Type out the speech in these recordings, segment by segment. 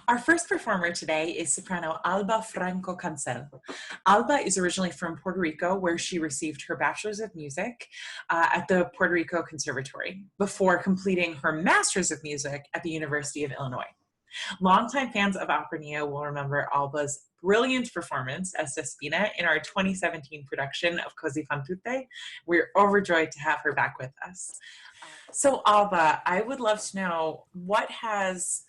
Our first performer today is soprano Alba Franco-Cancel. Alba is originally from Puerto Rico, where she received her Bachelor's of Music at the Puerto Rico Conservatory before completing her Master's of Music at the University of Illinois. Longtime fans of Opera Neo will remember Alba's brilliant performance as Despina in our 2017 production of Così fan tutte. We're overjoyed to have her back with us. So Alba, I would love to know, what has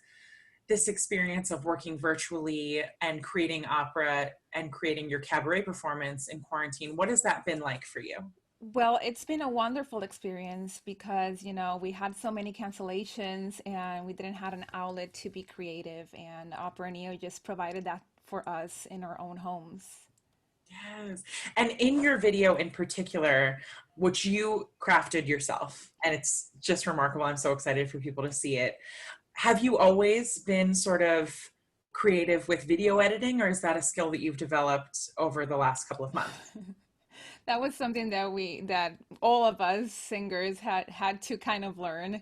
this experience of working virtually and creating opera and creating your cabaret performance in quarantine, what has that been like for you? Well, it's been a wonderful experience because, we had so many cancellations and we didn't have an outlet to be creative, and Opera Neo just provided that for us in our own homes. Yes. And in your video in particular, which you crafted yourself, and it's just remarkable. I'm so excited for people to see it. Have you always been sort of creative with video editing, or is that a skill that you've developed over the last couple of months? That was something that all of us singers had to kind of learn,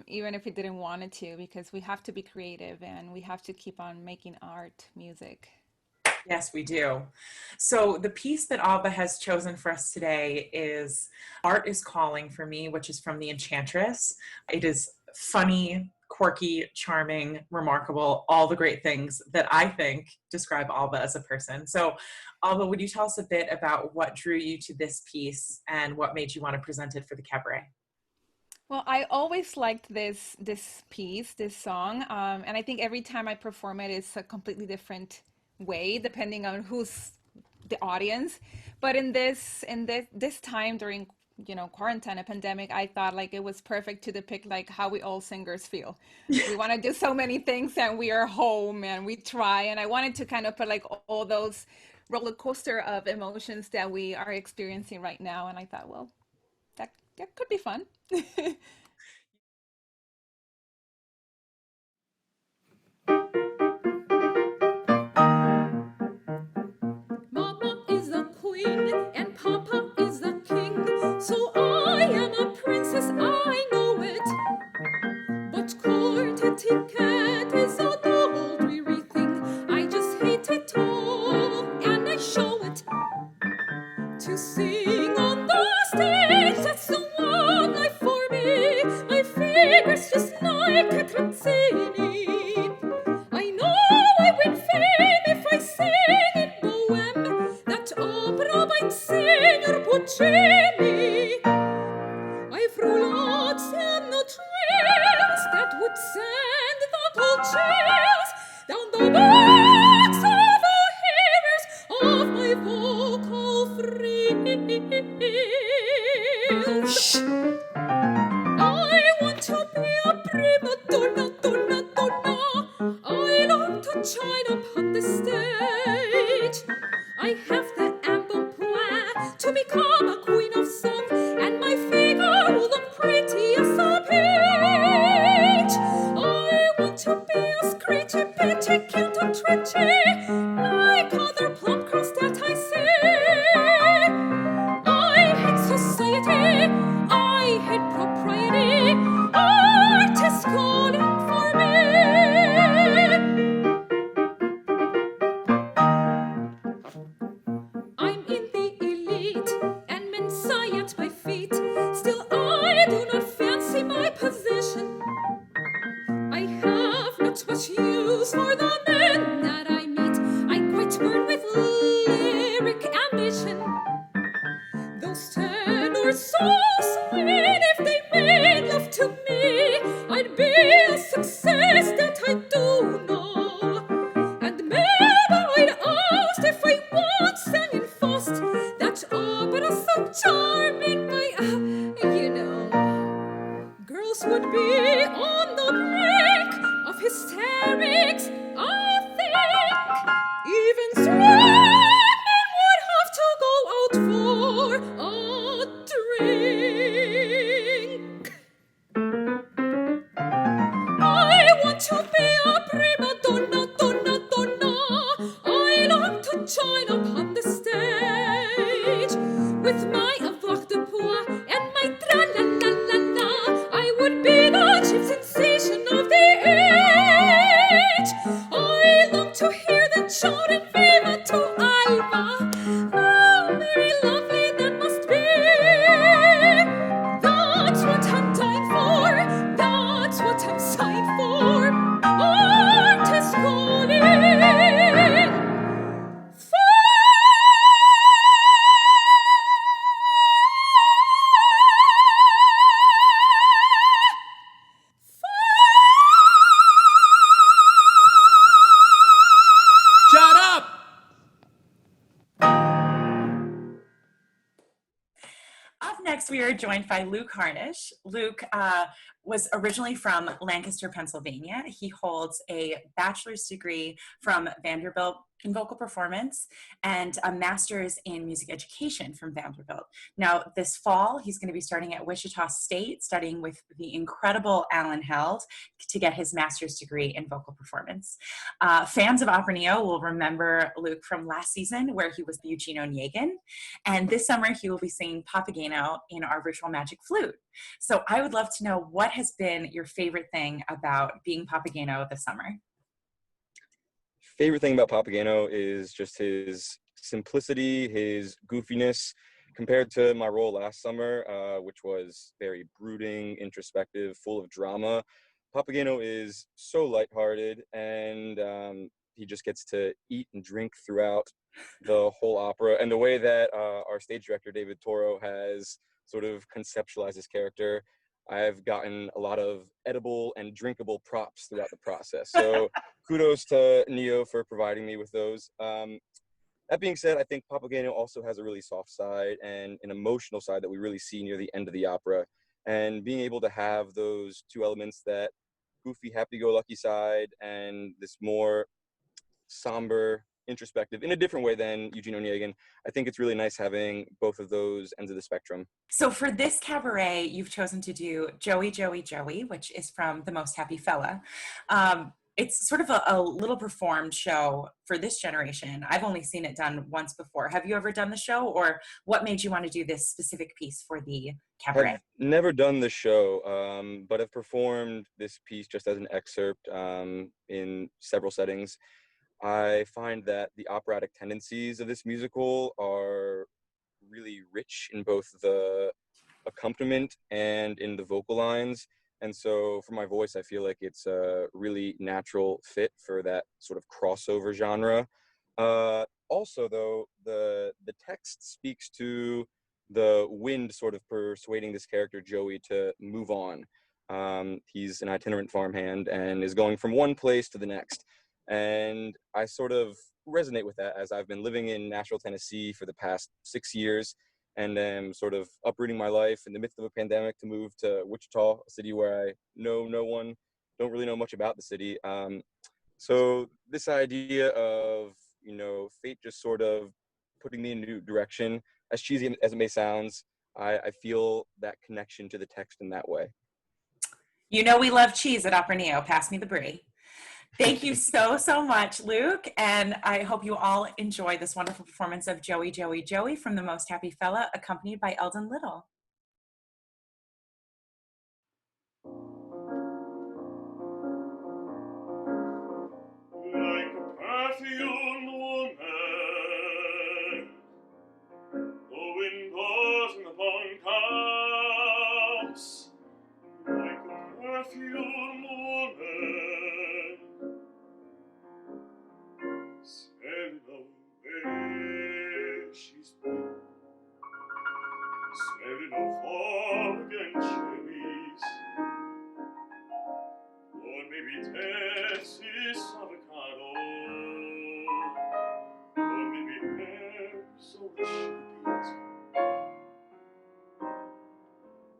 even if we didn't want it to, because we have to be creative and we have to keep on making art, music. Yes, we do. So the piece that Alba has chosen for us today is Art is Calling for Me, which is from The Enchantress. It is funny, quirky, charming, remarkable, all the great things that I think describe Alba as a person. So Alba, would you tell us a bit about what drew you to this piece and what made you want to present it for the cabaret? Well, I always liked this piece, this song, and I think every time I perform it, it's a completely different way depending on who's the audience. But in this time during quarantine, a pandemic, I thought like it was perfect to depict like how we all singers feel. We want to do so many things and we are home and we try, and I wanted to kind of put like all those roller coaster of emotions that we are experiencing right now, and I thought, well, that could be fun. Mama is a queen and Papa is a king. So I am a princess, I know it. But court etiquette is a dull, dreary thing. I just hate it all, and I show it. To sing on the stage, that's the one life for me. My figure's just like a Trazzini. I know I win fame if I sing in Bohème, that opera by Signor Puccini. I've roulades and no trails that would send the cold chills down the backs of the hairs of my vocal frills. I want to be a prima donna, donna, donna. I long to shine upon the stage. I have the embonpoint to become a queen of song, and my figure will look pretty as a page. I want to be a screechy, pitchy, cute and twitchy, like other plump girls that I see. I hate society, I hate propriety. Art is calling for me. I'm in the elite and men sigh at my feet. Still, I do not fancy my position. I have not much use for the men that I meet. I quite burn with lyric ambition. Those tenors so sweet, if they made love to me, I'd be a success, that I do know. And maybe I'd ask if I once sang in Faust, that opera so charming by, girls would be on the brink of hysterics. I it. I long to hear them shouting viva to Alba. How very lovely that must be. That's what I'm dying for. That's what I'm sighing for. Art is calling. Shut up! Up next, we are joined by Luke Harnish. Luke was originally from Lancaster, Pennsylvania. He holds a bachelor's degree from Vanderbilt in vocal performance and a master's in music education from Vanderbilt. Now, this fall, he's going to be starting at Wichita State, studying with the incredible Leland Hill to get his master's degree in vocal performance. Fans of Opera Neo will remember Luke from last season, where he was Eugene Onegin. And this summer, he will be singing Papageno in our virtual magic flute. So I would love to know, what has been your favorite thing about being Papageno this summer? Favorite thing about Papageno is just his simplicity, his goofiness, compared to my role last summer, which was very brooding, introspective, full of drama. Papageno is so lighthearted, and he just gets to eat and drink throughout the whole opera. And the way that our stage director, David Toro, has sort of conceptualized his character, I've gotten a lot of edible and drinkable props throughout the process. So kudos to Neo for providing me with those. That being said, I think Papageno also has a really soft side and an emotional side that we really see near the end of the opera. And being able to have those two elements, that goofy, happy-go-lucky side and this more somber, introspective, in a different way than Eugene Onegin, I think it's really nice having both of those ends of the spectrum. So for this cabaret, you've chosen to do Joey, Joey, Joey, which is from The Most Happy Fella. It's sort of a little performed show for this generation. I've only seen it done once before. Have you ever done the show, or what made you want to do this specific piece for the cabaret? I've never done the show, but I've performed this piece just as an excerpt in several settings. I find that the operatic tendencies of this musical are really rich in both the accompaniment and in the vocal lines. And so for my voice, I feel like it's a really natural fit for that sort of crossover genre. Also, though, the text speaks to the wind sort of persuading this character, Joey, to move on. He's an itinerant farmhand and is going from one place to the next. And I sort of resonate with that, as I've been living in Nashville, Tennessee for the past 6 years, and am sort of uprooting my life in the midst of a pandemic to move to Wichita, a city where I know no one, don't really know much about the city. So this idea of, fate just sort of putting me in a new direction, as cheesy as it may sound, I feel that connection to the text in that way. You know we love cheese at Opera Neo. Pass me the brie. Thank you so much, Luke. And I hope you all enjoy this wonderful performance of Joey, Joey, Joey from The Most Happy Fella, accompanied by Eldon Little. Like a perfumed woman, the wind blows in the bunkhouse. Like a perfumed woman, smelling of where she's been, smelling of fog and cherries, or maybe Texas avocado, or maybe Arizona sugar beet.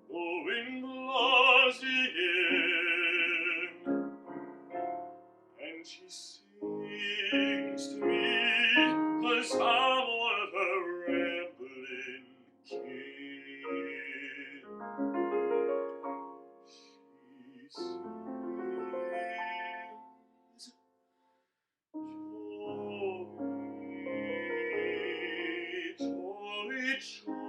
The wind blows in, and she sings to me, 'cause I'm one of her rambling kid. She sings, Joey, Joey, Joey.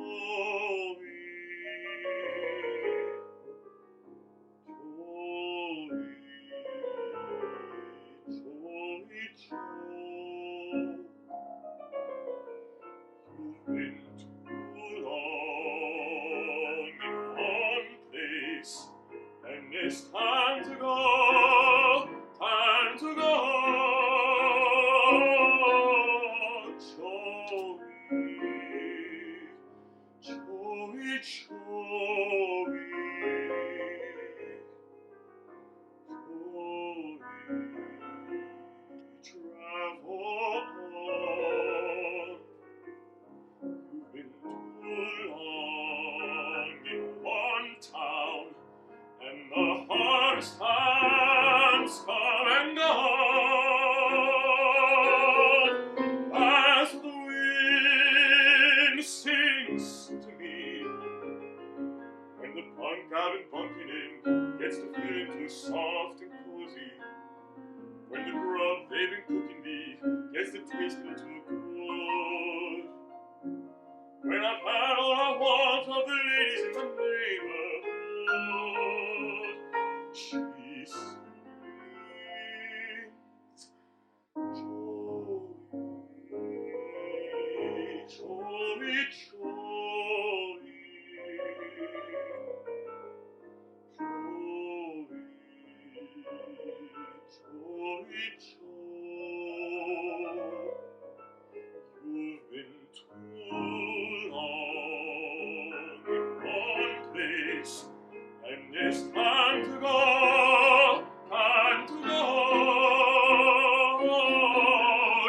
Joey, gets to feeling too soft and cozy. When the grub they've been cooking thee gets to tasting too good. When I've had all I want of the ladies in the neighborhood, she sings, Joey, Joey, Joey, Joey, Joey, you've been too long in one place, and it's time to go, time to go.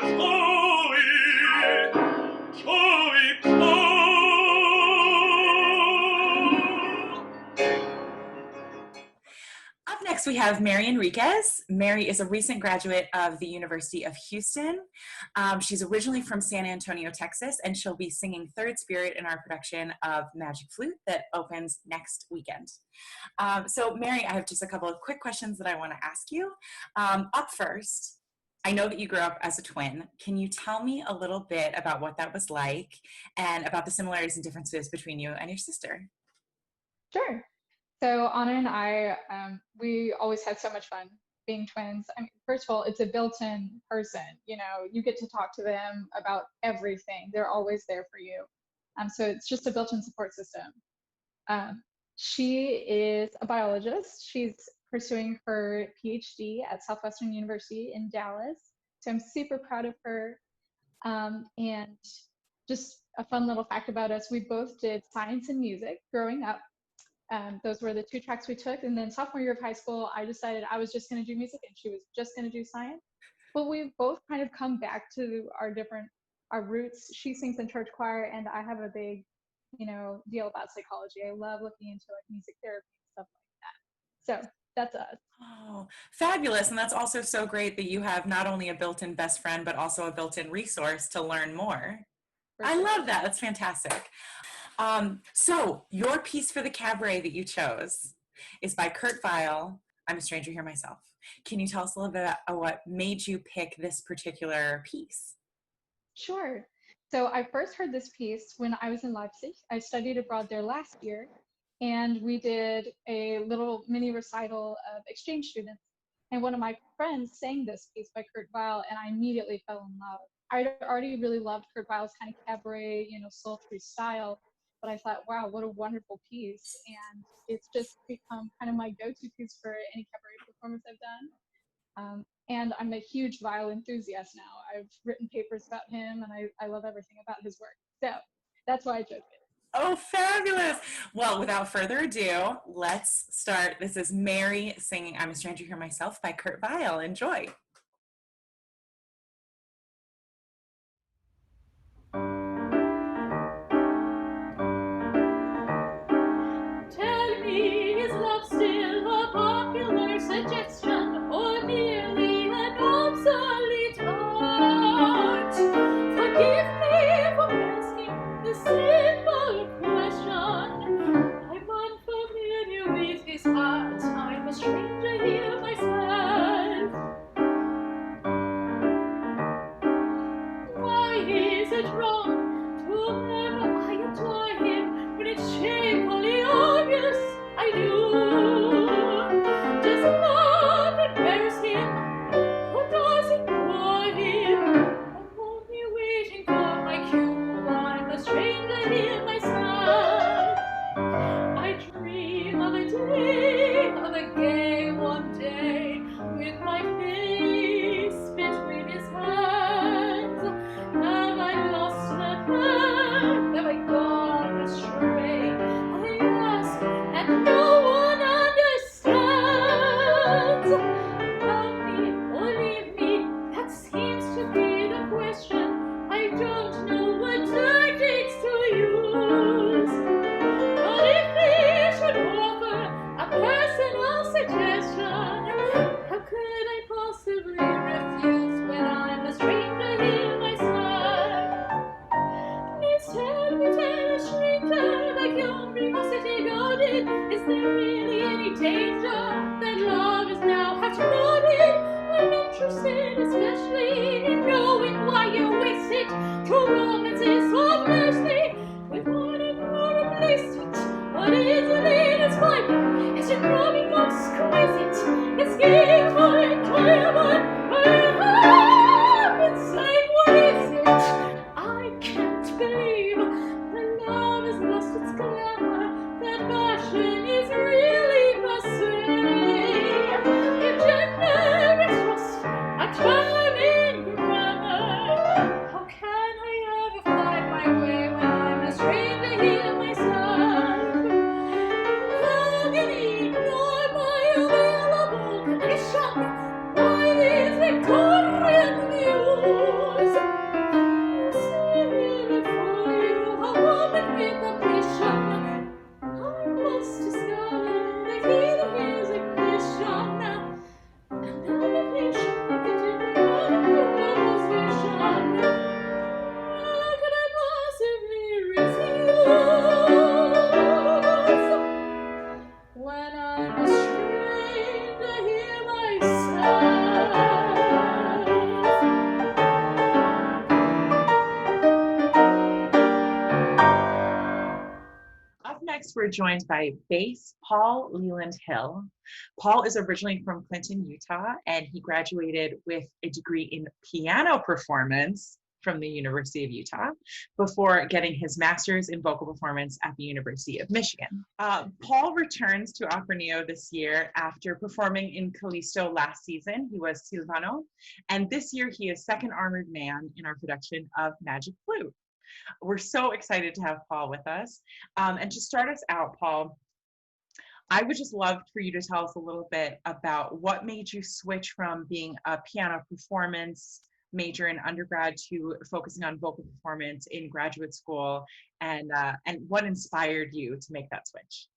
Joey, Joey, Joey. Up next, we have Mary Henriquez. Mary is a recent graduate of the University of Houston. She's originally from San Antonio, Texas, and she'll be singing Third Spirit in our production of Magic Flute that opens next weekend. So Mary, I have just a couple of quick questions that I want to ask you. Up first, I know that you grew up as a twin. Can you tell me a little bit about what that was like and about the similarities and differences between you and your sister? Sure. So Anna and I, we always had so much fun being twins. I mean, first of all, it's a built-in person. You know, you get to talk to them about everything. They're always there for you. So it's just a built-in support system. She is a biologist. She's pursuing her PhD at Southwestern University in Dallas. So I'm super proud of her. And just a fun little fact about us, we both did science and music growing up. Those were the two tracks we took. And then sophomore year of high school, I decided I was just going to do music and she was just going to do science. But we've both kind of come back to our roots. She sings in church choir and I have a big, deal about psychology. I love looking into like music therapy and stuff like that. So that's us. Oh, fabulous. And that's also so great that you have not only a built-in best friend, but also a built-in resource to learn more. I love that. That's fantastic. So your piece for the cabaret that you chose is by Kurt Weill, I'm a Stranger Here Myself. Can you tell us a little bit about what made you pick this particular piece? Sure. So I first heard this piece when I was in Leipzig. I studied abroad there last year, and we did a little mini recital of exchange students. And one of my friends sang this piece by Kurt Weill, and I immediately fell in love. I already really loved Kurt Weill's kind of cabaret, sultry style. But I thought, wow, what a wonderful piece. And it's just become kind of my go-to piece for any cabaret performance I've done. And I'm a huge Weill enthusiast now. I've written papers about him and I love everything about his work. So that's why I chose it. Oh, fabulous. Well, without further ado, let's start. This is Mary singing I'm a Stranger Here Myself by Kurt Weill. Enjoy. Suggestion or merely an obsolete art. Forgive me for asking the simple question. I'm unfamiliar with his heart. I'm a stranger here myself. Why is it wrong to have I adore him when it's shamefully obvious I do? Does love embarrass him, or does it sin, especially in knowing why you waste it. True romance is of mercy, with one and more replace it. But easily described as your growing exquisite. Escape my enjoyable, and say, what is it? I can't believe that love has lost its glamour, that passion is really passé. If gender is lost, a term in grammar, how can I ever find my way when I'm a stranger here myself? How can he ignore my available condition? Why these Victorian views? You see here for you a woman with ambition. I must discover the key to his ignition. And elevation can take me on to proposition. How could I possibly refuse when I'm a stranger here myself? Up next, we're joined by bass Paul Leland Hill. Paul is originally from Clinton, Utah, and he graduated with a degree in piano performance from the University of Utah before getting his master's in vocal performance at the University of Michigan. Paul returns to Opera Neo this year after performing in Callisto last season. He was Silvano, and this year he is second armored man in our production of Magic Flute. We're so excited to have Paul with us. And to start us out, Paul, I would just love for you to tell us a little bit about what made you switch from being a piano performance major in undergrad to focusing on vocal performance in graduate school, and what inspired you to make that switch?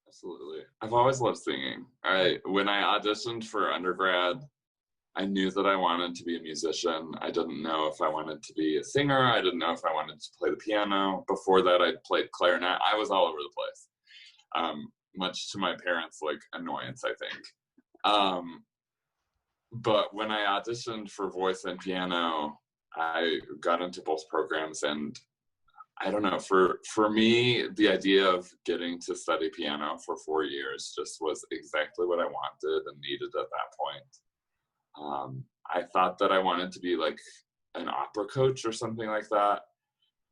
Absolutely. I've always loved singing. When I auditioned for undergrad, I knew that I wanted to be a musician. I didn't know if I wanted to be a singer. I didn't know if I wanted to play the piano. Before that, I'd played clarinet. I was all over the place, much to my parents' annoyance, I think. But when I auditioned for voice and piano, I got into both programs, and I don't know, for me, the idea of getting to study piano for 4 years just was exactly what I wanted and needed at that point. I thought that I wanted to be an opera coach or something like that.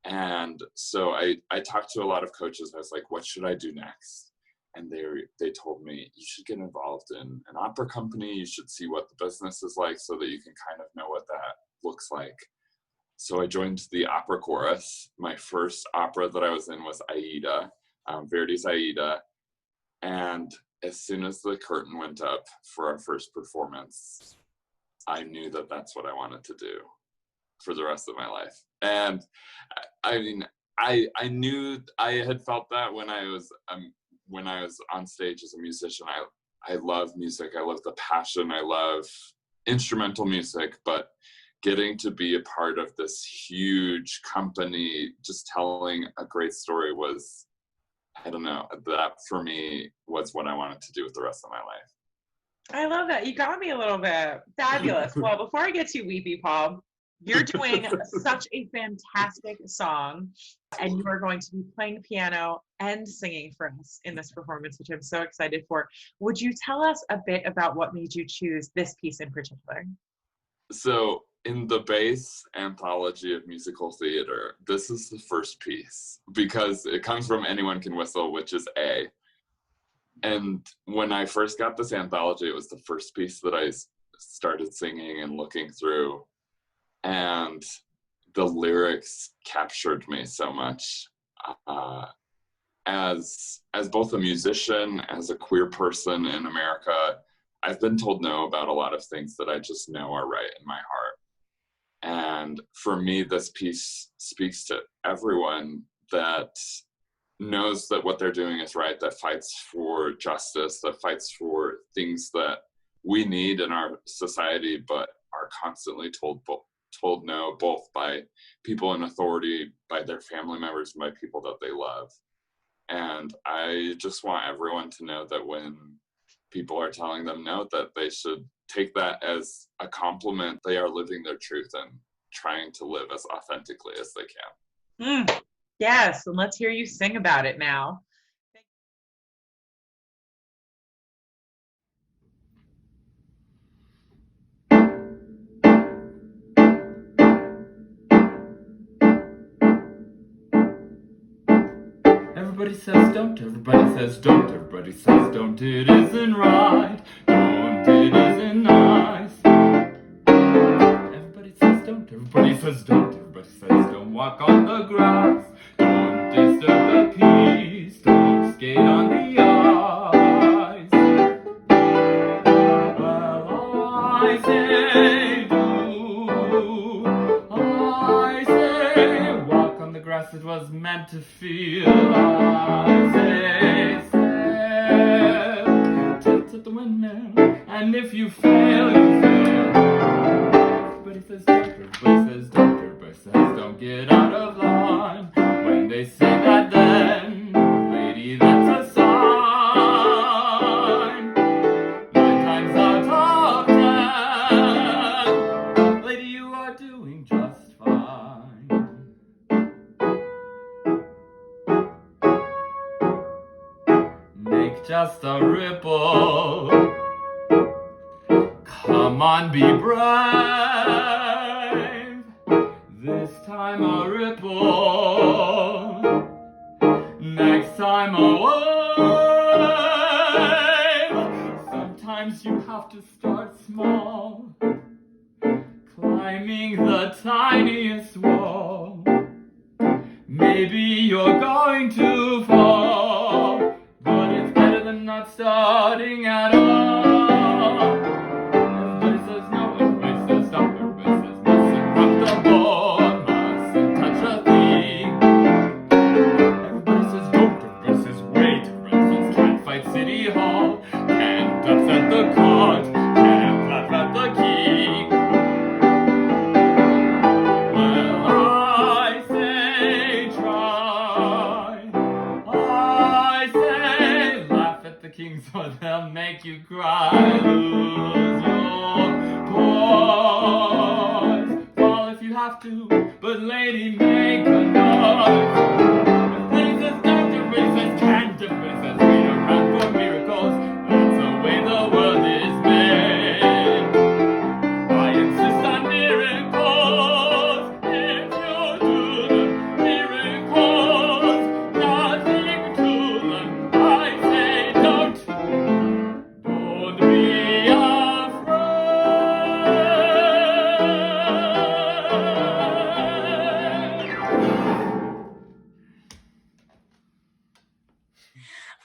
And so I talked to a lot of coaches. I was like, what should I do next? And they told me, you should get involved in an opera company. You should see what the business is like so that you can kind of know what that looks like. So I joined the opera chorus. My first opera that I was in was Aida, Verdi's Aida. And as soon as the curtain went up for our first performance, I knew that that's what I wanted to do for the rest of my life. And I mean, I knew I had felt that when I was on stage as a musician. I love music. I love the passion. I love instrumental music, but getting to be a part of this huge company, just telling a great story was, I don't know, that for me was what I wanted to do with the rest of my life. I love that. You got me a little bit. Fabulous. Well, before I get too weepy, Paul, you're doing such a fantastic song, and you are going to be playing the piano and singing for us in this performance, which I'm so excited for. Would you tell us a bit about what made you choose this piece in particular? So in the base anthology of musical theater, this is the first piece because it comes from Anyone Can Whistle, which is A. And when I first got this anthology, it was the first piece that I started singing and looking through. And the lyrics captured me so much. As both a musician, as a queer person in America, I've been told no about a lot of things that I just know are right in my heart. And for me, this piece speaks to everyone that knows that what they're doing is right, that fights for justice, that fights for things that we need in our society, but are constantly told no, both by people in authority, by their family members, and by people that they love. And I just want everyone to know that when people are telling them no, that they should take that as a compliment. They are living their truth and trying to live as authentically as they can. Yes, and let's hear you sing about it now. Everybody says don't, everybody says don't, everybody says don't, it isn't right, don't, it isn't nice. Everybody says don't, everybody says don't, everybody says don't walk on the grass, don't disturb the peace, don't skate on the ice. Well, I say do, I say walk on the grass, it was meant to feel. I say sail, tilt at the windmill, and if you fail, you fail. Everybody says don't, everybody says don't, everybody says don't, get out of line. When they say that, then, lady, that's a sign. 9 times out of 10, lady, you are doing just fine. Make just a ripple. Come on, be brave. This time a ripple. Next time a wave. Sometimes you have to start small, climbing the tiniest wall. Maybe you're going to fall, but it's better than not starting at all. Everybody says no, everybody says stop, everybody says mustn't rock the boat, mustn't touch a thing. Everybody says don't, everybody says wait, everybody says can't fight City Hall, can't upset the court, can't laugh at the king. Well, I say try, I say laugh at the kings or they'll make you cry. Lose your poise, fall if you have to, but lady, make a noise. Everybody says don't, everybody says can't, everybody says wait around for miracles. That's the way the world is made. I insist on miracles. If you do them, miracles, nothing to them. I say don't be afraid.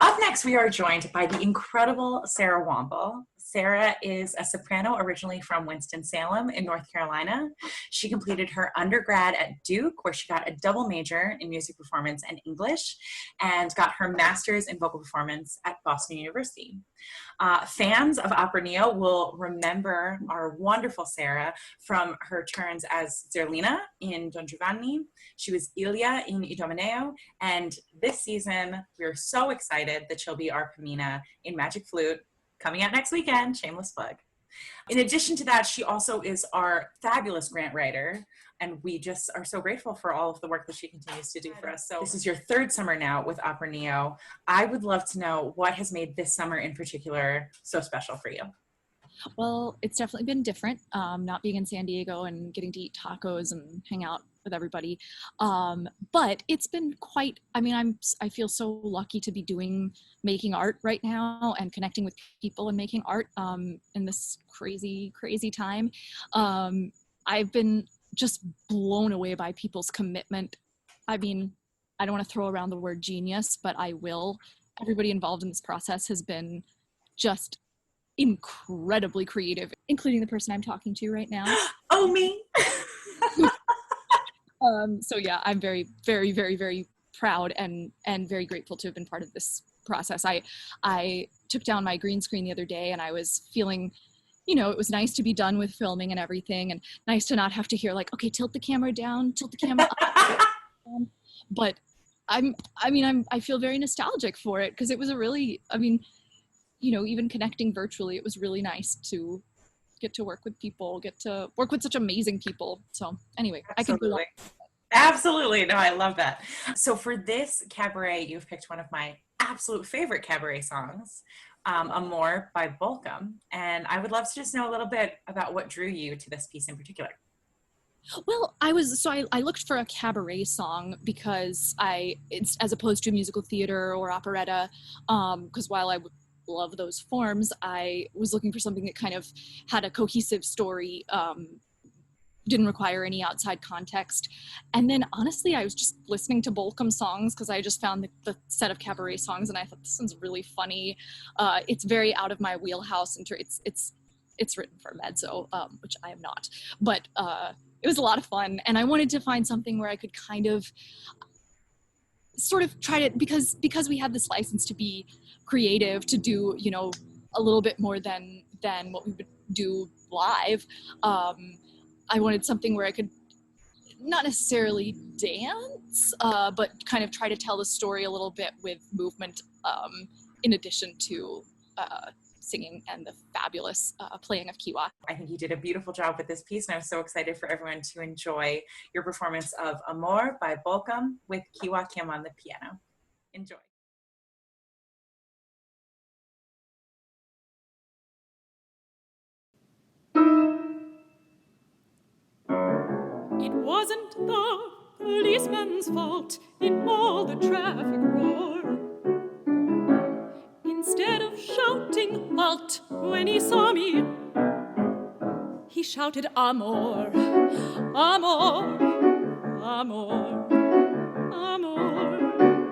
Up next, we are joined by the incredible Sara Womble. Sara is a soprano originally from Winston-Salem in North Carolina. She completed her undergrad at Duke, where she got a double major in music performance and English, and got her master's in vocal performance at Boston University. Fans of Opera Neo will remember our wonderful Sara from her turns as Zerlina in Don Giovanni. She was Ilia in Idomeneo, and this season we're so excited that she'll be our Pamina in Magic Flute, coming out next weekend. Shameless plug. In addition to that, she also is our fabulous grant writer, and we just are so grateful for all of the work that she continues to do for us. So this is your 3rd summer now with Opera Neo. I would love to know what has made this summer in particular so special for you. Well, it's definitely been different, not being in San Diego and getting to eat tacos and hang out with everybody. But it's been quite, I mean, I feel so lucky to be making art right now and connecting with people and making art in this crazy, crazy time. I've been just blown away by people's commitment. I mean, I don't want to throw around the word genius, but I will. Everybody involved in this process has been just incredibly creative, including the person I'm talking to right now. Oh, me. So yeah, I'm very, very, very, very proud and very grateful to have been part of this process. I took down my green screen the other day and I was feeling, you know, it was nice to be done with filming and everything, and nice to not have to hear like, okay, tilt the camera down, tilt the camera up. But I feel very nostalgic for it because it was a really, I mean, even connecting virtually, it was really nice to get to work with people, get to work with such amazing people. So anyway, Absolutely. I can go on. Absolutely. No, I love that. So for this cabaret, you've picked one of my absolute favorite cabaret songs, Amor by Bolcom. And I would love to just know a little bit about what drew you to this piece in particular. Well, I looked for a cabaret song because it's as opposed to musical theater or operetta, because while I would love those forms, I was looking for something that kind of had a cohesive story, didn't require any outside context. And then honestly, I was just listening to Bolcom songs because I just found the set of cabaret songs and I thought this one's really funny. It's very out of my wheelhouse. It's written for mezzo, which I am not, but it was a lot of fun. And I wanted to find something where I could kind of sort of try to, because we had this license to be creative, to do, a little bit more than what we would do live. I wanted something where I could not necessarily dance, but kind of try to tell the story a little bit with movement, in addition to singing and the fabulous playing of kiwa. I think you did a beautiful job with this piece, and I'm so excited for everyone to enjoy your performance of Amor by Bolcom with Kiwa Kim on the piano. Enjoy. It wasn't the policeman's fault in all the traffic roar. Instead of shouting halt when he saw me, he shouted amor, amor, amor, amor.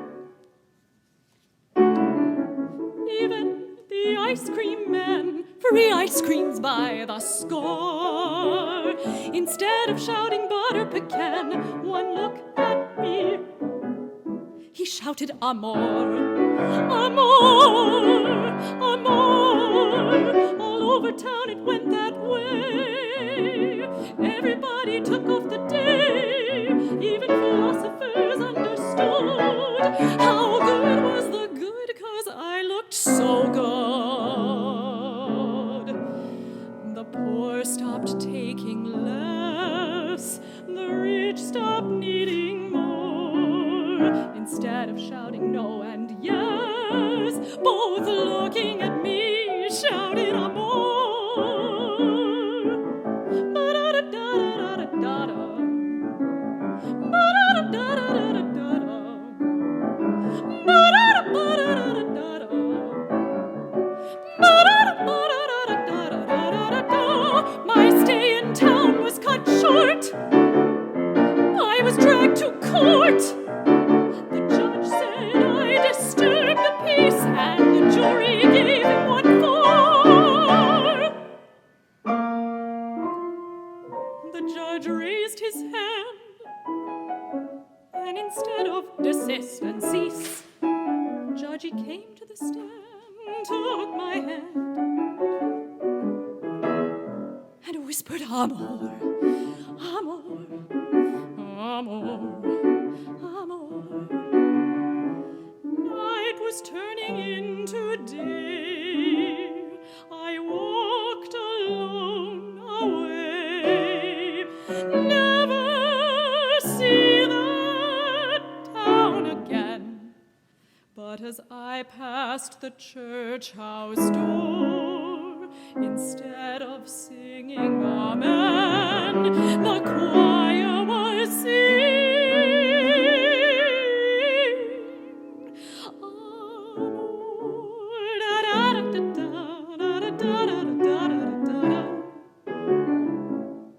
Even the ice cream man, free ice creams by the score. Instead of shouting butter pecan, one look at me, he shouted amor, amor, amor. All over town it went that way. Everybody took off the day. Even philosophers understood how good was the good, 'cause I looked so good. The poor stopped taking less, the rich stopped needing more. Instead of shouting no and yes, both looking at me, shouted amor. Ba-da-da-da-da-da-da-da. Ba-da-da-da-da-da-da-da. Ba-da-da-ba-da-da-da-da. Ba-da-da-ba-da-da-da-da-da-da. My stay in town was cut short. I was dragged to court. The judge said I disturbed the peace, and the jury gave him what for. The judge raised his hand, and instead of desist and cease, Judgy came to the stand, took my hand, and whispered amor, amor, amor, amor. Night was turning into day. I walked alone away. Never see that town again. But as I passed the church house door, instead of singing amen, the choir was singing amor, da-da-da-da-da-da-da-da-da-da-da.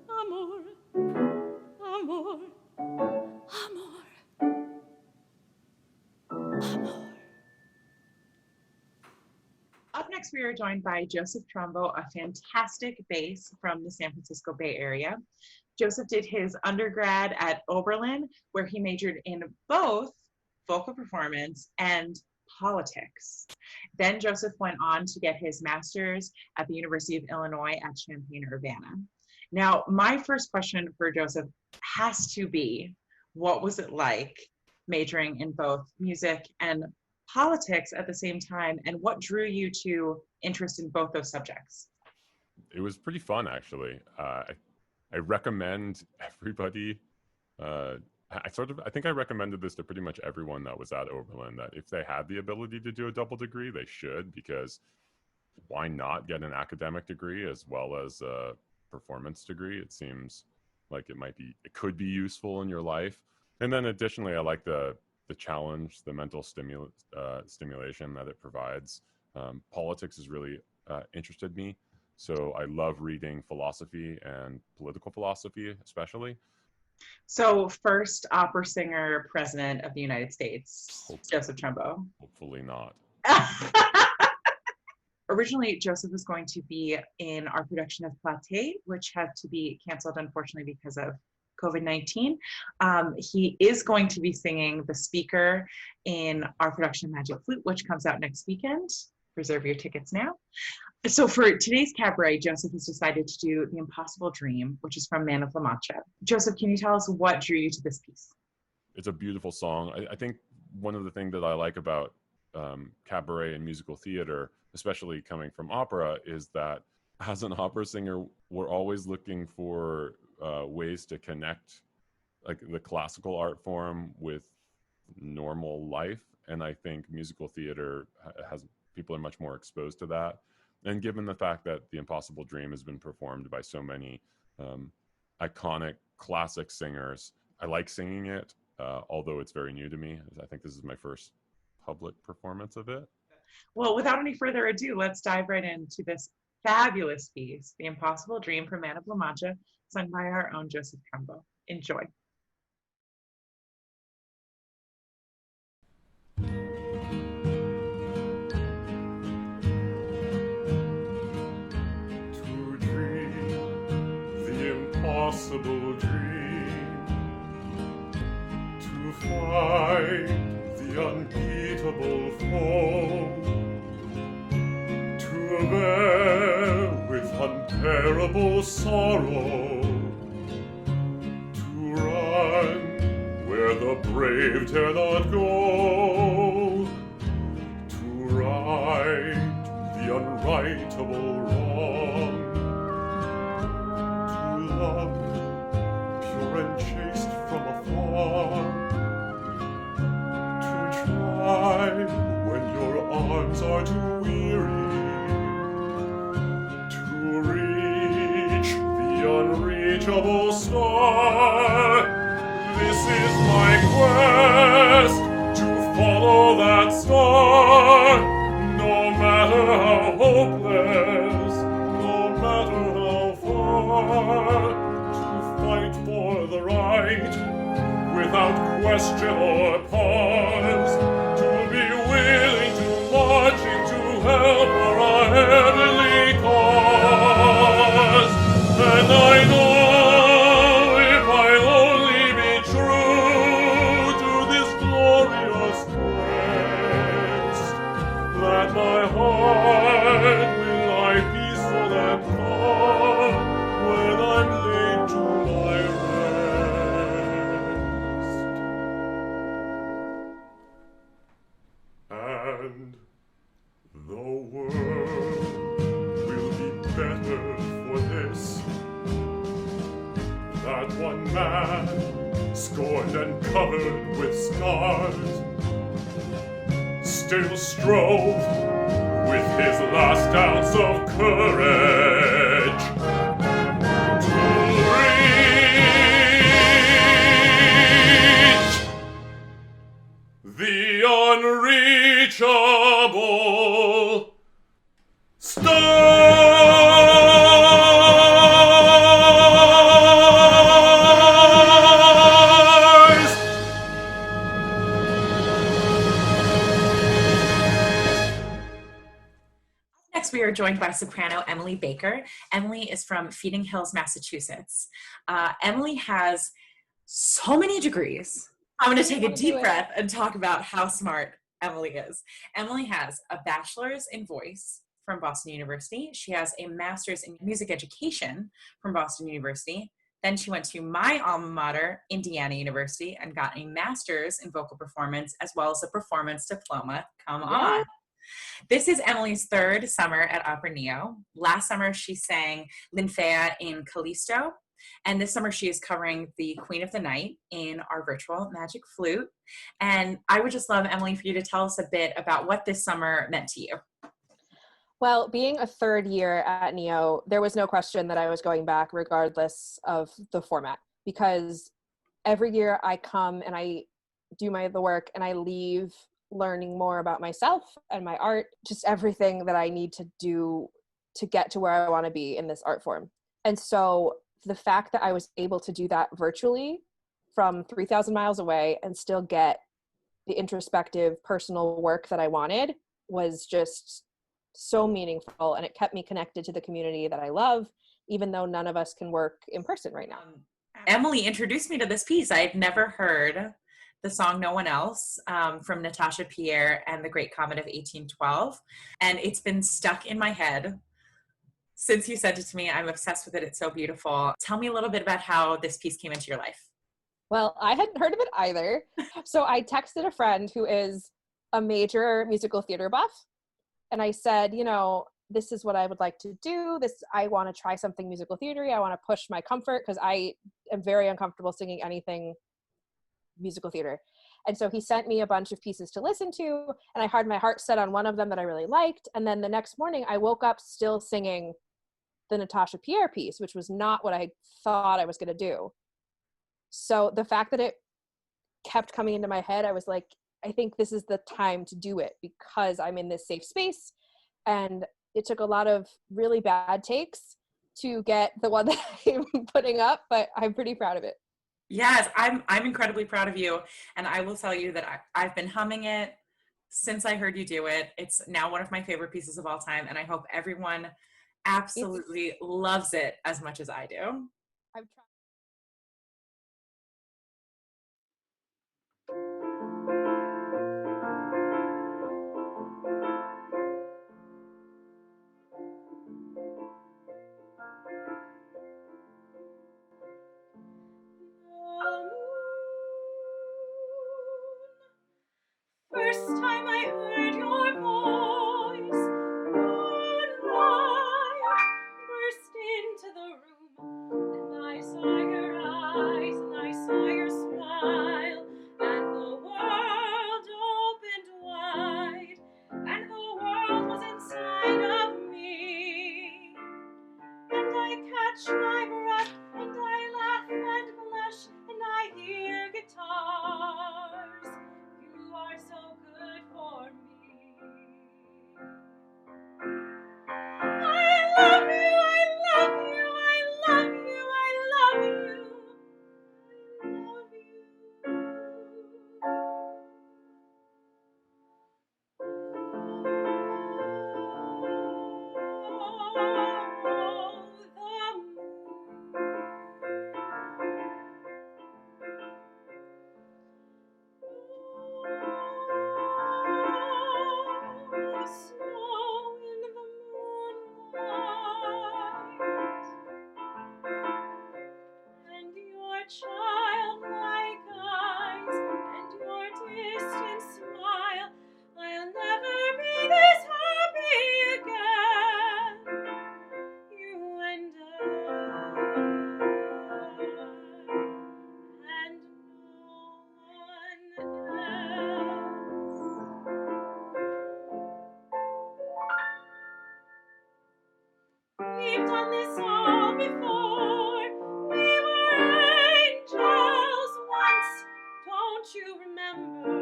Amor, amor, amor, amor. Up next, we are joined by Joseph Trumbo, a fantastic bass from the San Francisco Bay Area. Joseph did his undergrad at Oberlin, where he majored in both vocal performance and politics. Then Joseph went on to get his master's at the University of Illinois at Champaign-Urbana. Now, my first question for Joseph has to be, what was it like majoring in both music and politics at the same time, and what drew you to interest in both those subjects? It was pretty fun, actually. I recommend everybody. I think I recommended this to pretty much everyone that was at Oberlin, that if they had the ability to do a double degree, they should, because why not get an academic degree as well as a performance degree? It seems like it could be useful in your life. And then additionally, I like the challenge, the mental stimulation that it provides. Politics has really interested me. So I love reading philosophy and political philosophy, especially. So first opera singer, president of the United States, Joseph Trumbo. Hopefully not. Originally, Joseph was going to be in our production of Platé, which had to be canceled, unfortunately, because of COVID-19. He is going to be singing the speaker in our production of Magic Flute, which comes out next weekend. Reserve your tickets now. So for today's cabaret, Joseph has decided to do The Impossible Dream, which is from Man of La Mancha. Joseph, can you tell us what drew you to this piece? It's a beautiful song. I think one of the things that I like about cabaret and musical theater, especially coming from opera, is that as an opera singer, we're always looking for ways to connect like the classical art form with normal life. And I think musical theater people are much more exposed to that. And given the fact that The Impossible Dream has been performed by so many iconic classic singers, I like singing it, although it's very new to me. I think this is my first public performance of it. Well, without any further ado, let's dive right into this fabulous piece, The Impossible Dream from Man of La Mancha, sung by our own Joseph Trumbo. Enjoy. Impossible dream, to fight the unbeatable foe, to bear with unbearable sorrow, to run where the brave dare not go, to right the unrightable wrong, love, pure and chaste from afar, to try when your arms are too weary, to reach the unreachable star. This is my quest, to follow that star, no matter how hopeless, no matter how far, to fight for the right, without question or pause, to be willing to march into hell for our heavenly cause. And I know if I only be true to this glorious quest, that my heart will lie peaceful and calm when I'm laid to my rest. And the world will be better for this, that one man, scorned and covered with scars, still strove with his last ounce of courage to reach the unreachable stars. Next, we are joined by soprano Emily Baker. Emily is from Feeding Hills, Massachusetts. Emily has so many degrees. I'm going to take a deep breath and talk about how smart Emily is. Emily has a bachelor's in voice from Boston University. She has a master's in music education from Boston University. Then she went to my alma mater, Indiana University, and got a master's in vocal performance as well as a performance diploma. Come on. This is Emily's third summer at Opera Neo. Last summer, she sang Linfea in Callisto. And this summer, she is covering the Queen of the Night in our virtual Magic Flute. And I would just love, Emily, for you to tell us a bit about what this summer meant to you. Well, being a third year at Neo, there was no question that I was going back regardless of the format, because every year I come and I do the work and I leave learning more about myself and my art, just everything that I need to do to get to where I want to be in this art form. And so the fact that I was able to do that virtually from 3,000 miles away and still get the introspective personal work that I wanted was just so meaningful, and it kept me connected to the community that I love, even though none of us can work in person right now. Emily introduced me to this piece. I had never heard the song No One Else from Natasha Pierre and the Great Comet of 1812. And it's been stuck in my head since you sent it to me. I'm obsessed with it. It's so beautiful. Tell me a little bit about how this piece came into your life. Well, I hadn't heard of it either. So I texted a friend who is a major musical theater buff. And I said, this is what I would like to do. I want to try something musical theatery. I want to push my comfort because I am very uncomfortable singing anything musical theater. And so he sent me a bunch of pieces to listen to, and I had my heart set on one of them that I really liked. And then the next morning I woke up still singing the Natasha Pierre piece, which was not what I thought I was going to do. So the fact that it kept coming into my head, I was like, I think this is the time to do it because I'm in this safe space. And it took a lot of really bad takes to get the one that I'm putting up, but I'm pretty proud of it. Yes, I'm incredibly proud of you. And I will tell you that I've been humming it since I heard you do it. It's now one of my favorite pieces of all time. And I hope everyone absolutely loves it as much as I do. I've tried. First time I heard your voice, moonlight burst into the room, and I saw your eyes, and I saw your smile, and the world opened wide, and the world was inside of me, and I catch my breath, and I laugh and blush, and I hear guitars. You are so good for me. I love you, I love you, I love you, I love you, I love the snow in the moonlight, and your childlike eyes, and your distant smile. I'll never be this happy again, you and no one else. We've done this all before. We were angels once, don't you remember?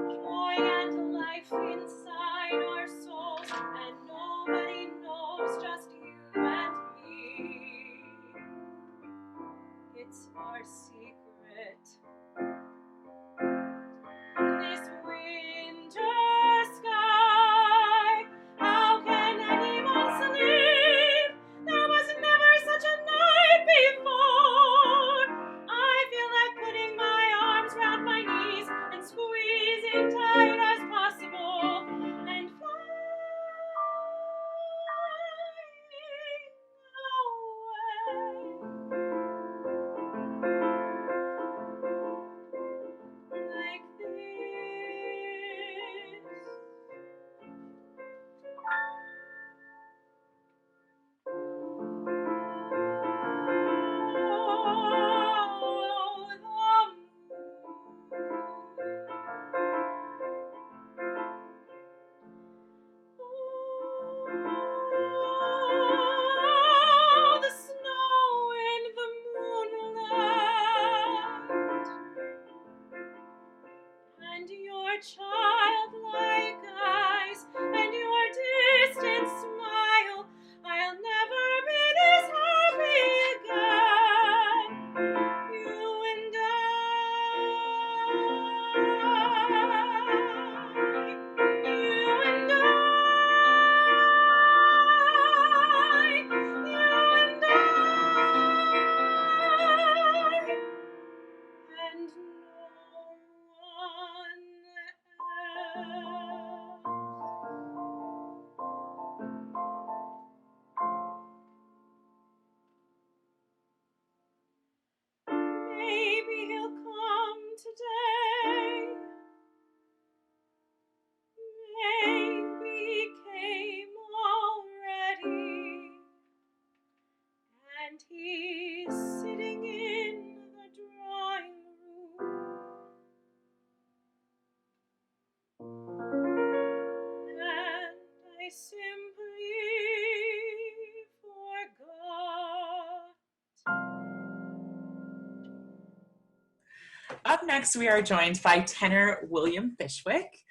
Joy and life inside our souls, and nobody knows, just you and me. It's our secret. This winter sky, how can anyone sleep? There was never such a night before. I feel like putting my arms round my knees and squeezing tight as possible and flying away. and he's sitting in the drawing room, and I simply forgot. Up next, we are joined by tenor William Fishwick.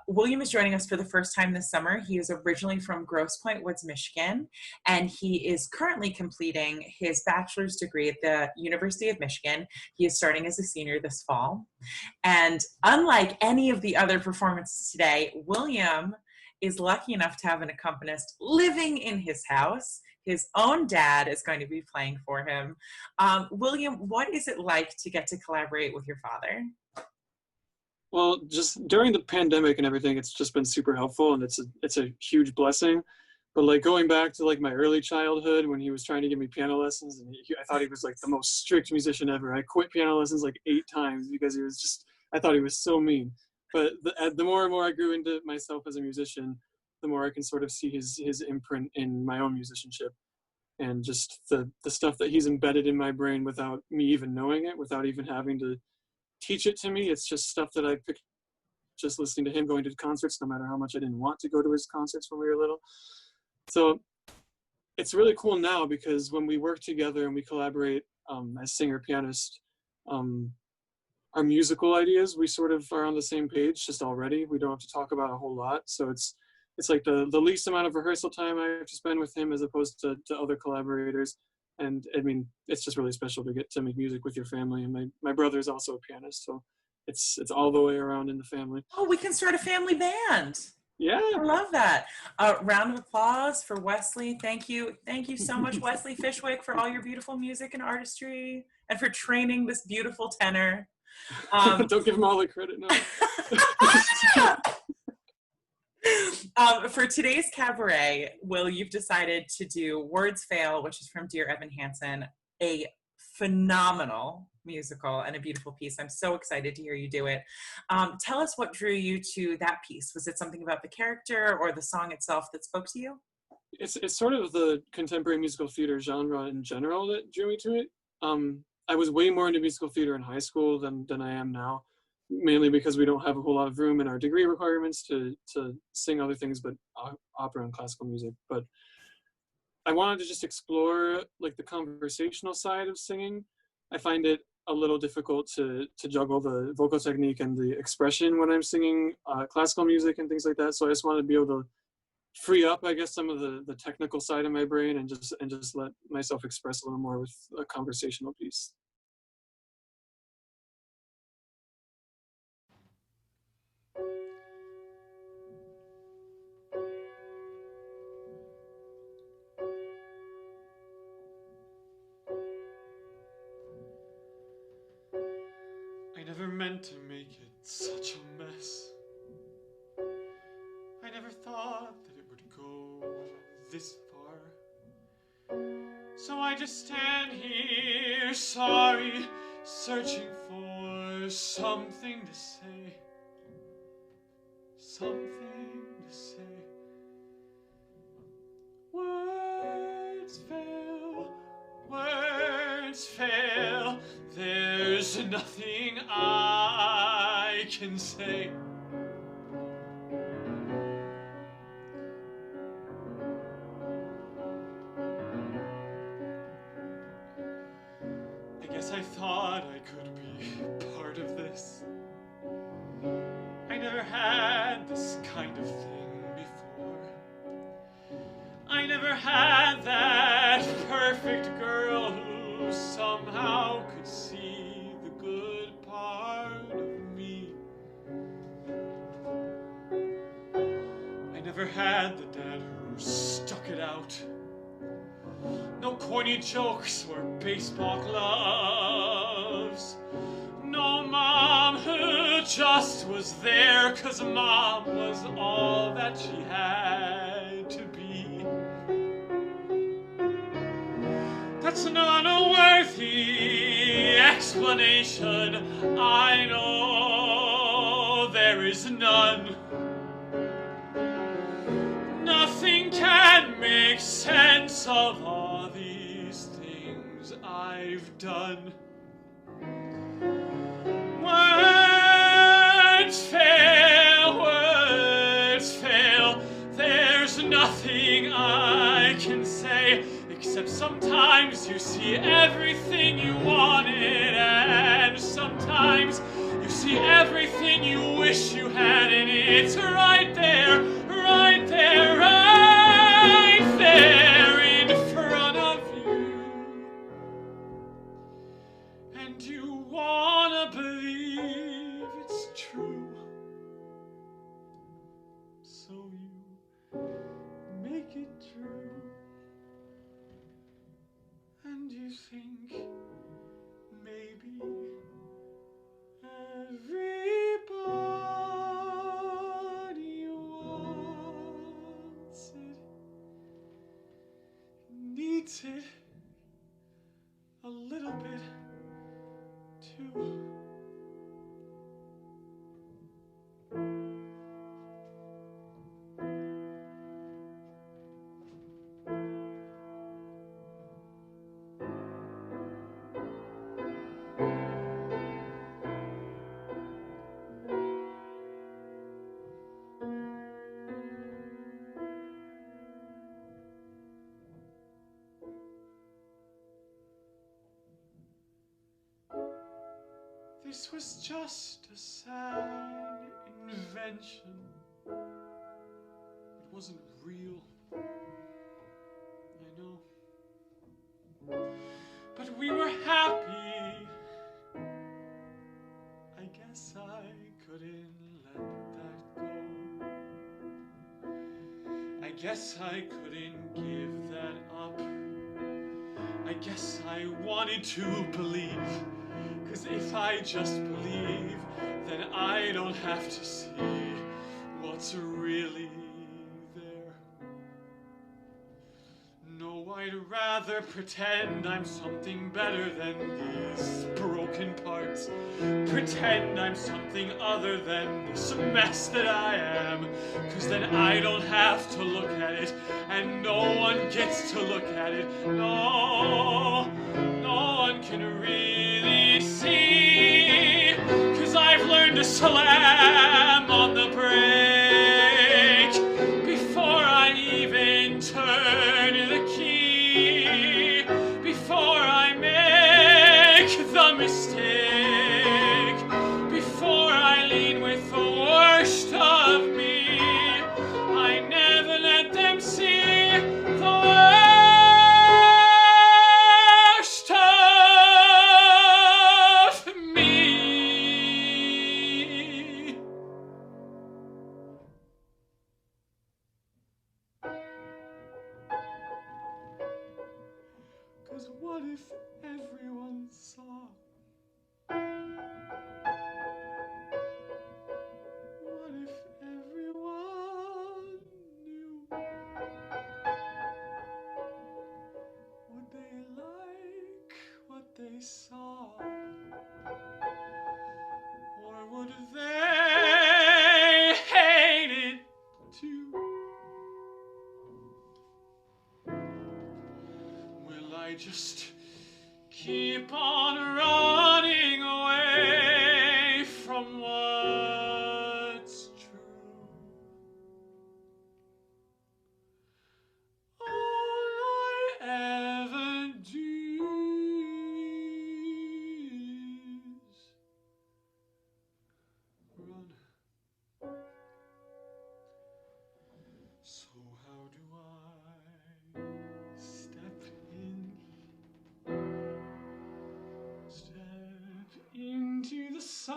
William is joining us for the first time this summer. He is originally from Grosse Pointe Woods, Michigan, and he is currently completing his bachelor's degree at the University of Michigan. He is starting as a senior this fall. And unlike any of the other performances today, William is lucky enough to have an accompanist living in his house. His own dad is going to be playing for him. William, what is it like to get to collaborate with your father? Well, just during the pandemic and everything, it's just been super helpful, and it's a huge blessing. But like going back to like my early childhood when he was trying to give me piano lessons, and I thought he was like the most strict musician ever. I quit piano lessons like 8 times because he was just, I thought he was so mean. But the more and more I grew into myself as a musician, the more I can sort of see his imprint in my own musicianship, and just the stuff that he's embedded in my brain without me even knowing it, without even having to teach it to me. It's just stuff that I picked just listening to him, going to concerts, no matter how much I didn't want to go to his concerts when we were little. So it's really cool now because when we work together and we collaborate as singer pianist, our musical ideas, we sort of are on the same page just already. We don't have to talk about a whole lot. So it's like the least amount of rehearsal time I have to spend with him as opposed to other collaborators. And I mean, it's just really special to get to make music with your family. And my brother is also a pianist, so it's all the way around in the family. Oh, we can start a family band. Yeah. I love that. Round of applause for Wesley. Thank you. Thank you so much, Wesley Fishwick, for all your beautiful music and artistry and for training this beautiful tenor. Don't give him all the credit now. For today's cabaret, Will, you've decided to do Words Fail, which is from Dear Evan Hansen, a phenomenal musical and a beautiful piece. I'm so excited to hear you do it. Tell us what drew you to that piece. Was it something about the character or the song itself that spoke to you? It's sort of the contemporary musical theater genre in general that drew me to it. I was way more into musical theater in high school than I am now, mainly because we don't have a whole lot of room in our degree requirements to sing other things but opera and classical music. But I wanted to just explore like the conversational side of singing. I find it a little difficult to juggle the vocal technique and the expression when I'm singing classical music and things like that. So I just wanted to be able to free up, I guess, some of the technical side of my brain and just let myself express a little more with a conversational piece. I never meant to make it such a mess. I never thought that it would go this far. So I just stand here, sorry, searching for something to say. Something to say. Words fail, words fail. There's nothing I can say. I guess I thought I could be part of this. I never had this kind of thing before. I never had that perfect girl who somehow could see the good part of me. I never had the dad who stuck it out. No corny jokes or baseball gloves. No mom who just was there 'cause mom was all that she had to be. That's not a worthy explanation. I know there is none. Nothing can make sense of all of these things I've done. Words fail, there's nothing I can say, except sometimes you see everything you wanted, and sometimes you see everything you wish you had, and it's right there, right there, right there in front of you. And you wanna believe it's true. So you make it true. And you think maybe everybody wants it, needs it a little bit too. This was just a sad invention. It wasn't real, I know. But we were happy. I guess I couldn't let that go. I guess I couldn't give that up. I guess I wanted to believe. 'Cause if I just believe, then I don't have to see what's really there. No, I'd rather pretend I'm something better than these broken parts. Pretend I'm something other than this mess that I am. 'Cause then I don't have to look at it, and no one gets to look at it. No, no one can really see. 'Cause I've learned to slam on the brake before I even turn the key, before I make the mistake, before I lead with the worst of me. I never let them see the worst of me. 'Cause what if everyone saw? What if everyone knew? Would they like what they saw? Or would they hate it too? Will I just keep on running away from what's true? All I ever do is run. So how do I step into the sun?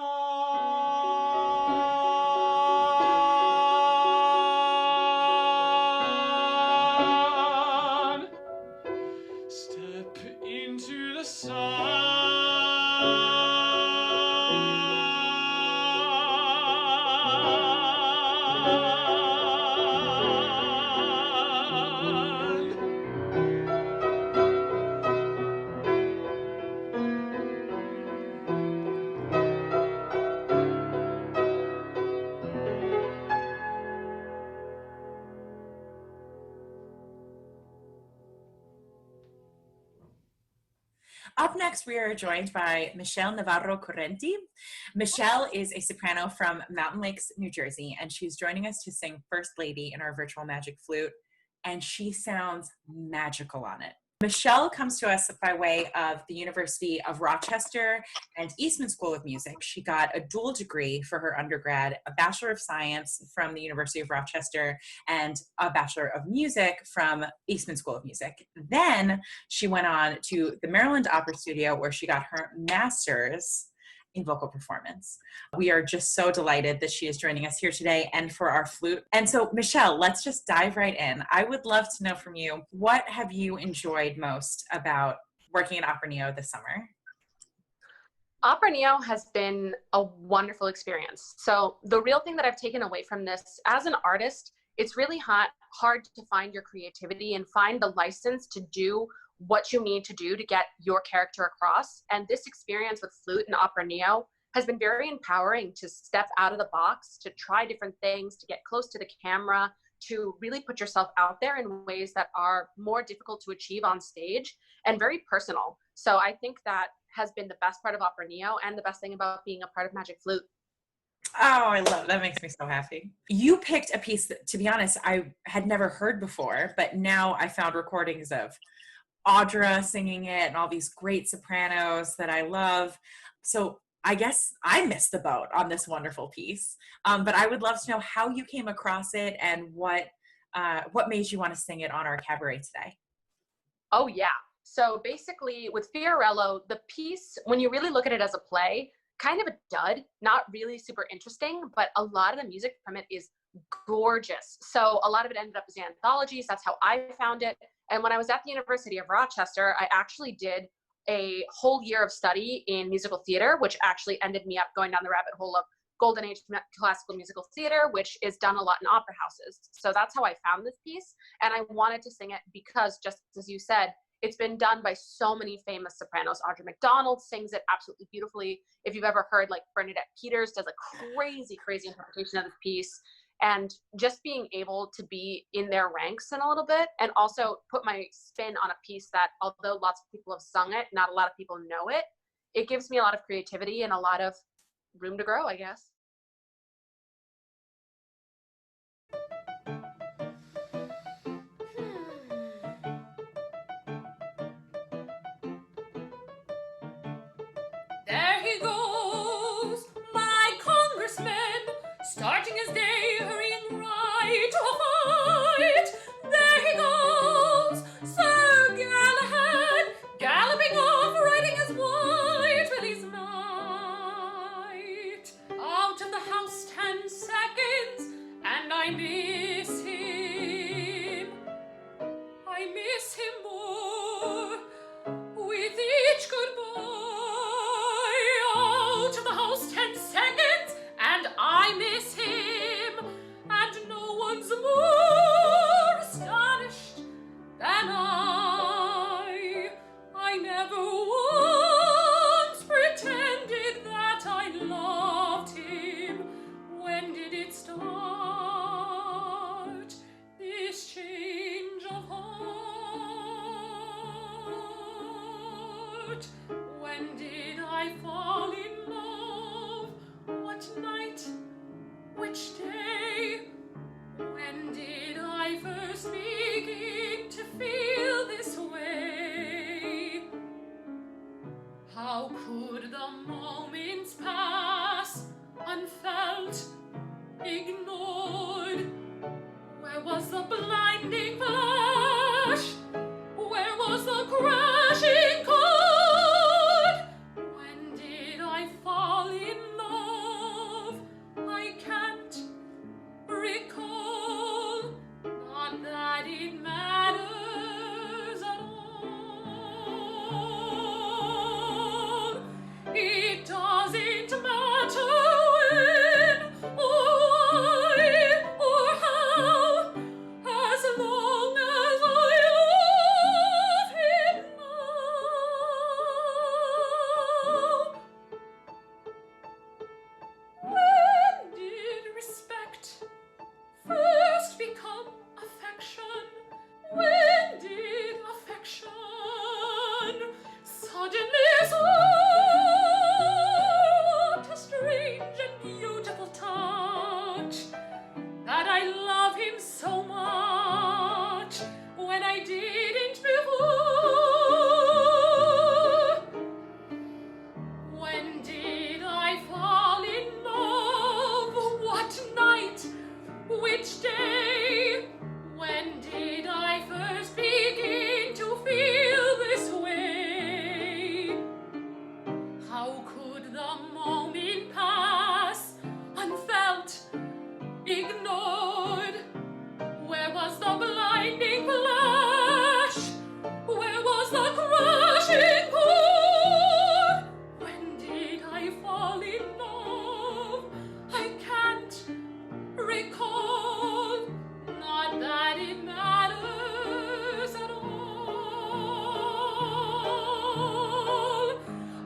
Step into the sun. Up next, we are joined by Michele Navarro-Currenti. Michele is a soprano from Mountain Lakes, New Jersey, and she's joining us to sing First Lady in our virtual magic flute, and she sounds magical on it. Michele comes to us by way of the University of Rochester and Eastman School of Music. She got a dual degree for her undergrad, a Bachelor of Science from the University of Rochester and a Bachelor of Music from Eastman School of Music. Then she went on to the Maryland Opera Studio where she got her master's in vocal performance. We are just so delighted that she is joining us here today and for our flute. And so, Michele, let's just dive right in. I would love to know from you, what have you enjoyed most about working at Opera Neo this summer? Opera Neo has been a wonderful experience. So the real thing that I've taken away from this, as an artist, it's really hard to find your creativity and find the license to do what you need to do to get your character across. And this experience with flute and Opera Neo has been very empowering to step out of the box, to try different things, to get close to the camera, to really put yourself out there in ways that are more difficult to achieve on stage and very personal. So I think that has been the best part of Opera Neo and the best thing about being a part of Magic Flute. Oh, I love that. Makes me so happy. You picked a piece that, to be honest, I had never heard before, but now I found recordings of Audra singing it and all these great sopranos that I love. So I guess I missed the boat on this wonderful piece. But I would love to know how you came across it and what made you want to sing it on our cabaret today. Oh, yeah. So basically with Fiorello, the piece, when you really look at it as a play, kind of a dud, not really super interesting, but a lot of the music from it is gorgeous. So a lot of it ended up as anthologies. That's how I found it. And when I was at the University of Rochester, I actually did a whole year of study in musical theater, which actually ended me up going down the rabbit hole of Golden Age classical musical theater, which is done a lot in opera houses. So that's how I found this piece. And I wanted to sing it because, just as you said, it's been done by so many famous sopranos. Audra McDonald sings it absolutely beautifully. If you've ever heard, like, Bernadette Peters does a crazy, crazy interpretation of this piece. And just being able to be in their ranks in a little bit and also put my spin on a piece that, although lots of people have sung it, not a lot of people know it, it gives me a lot of creativity and a lot of room to grow, I guess. There he goes, my congressman, starting his day, hurrying right to a fight. There he goes, Sir Galahad, galloping off, riding his white with his knight. Out of the house 10 seconds, and I miss him. I miss him more with each goodbye. Out of the house 10 seconds, and I miss him, and no one's more astonished than I. I never once pretended that I loved him. When did it start, this change of heart? When did I fall in love? What night? Which day? When did I first begin to feel this way? How could the moments pass unfelt, ignored? Where was the blinding flash? Where was the crashing chord? When did I fall in love? I can't recall. Not that it matters at all. It doesn't matter when or why or how, as long as I love him now. When did respect first become affection? When did affection suddenly such a strange and beautiful touch that I love him so much when I didn't before. When did I fall in love? What night? Which day? When did I first begin to feel this way? How could the moment pass unfelt, ignored? Where was the blinding flash? Where was the crashing chord? When did I fall in love? I can't recall. Not that it matters at all.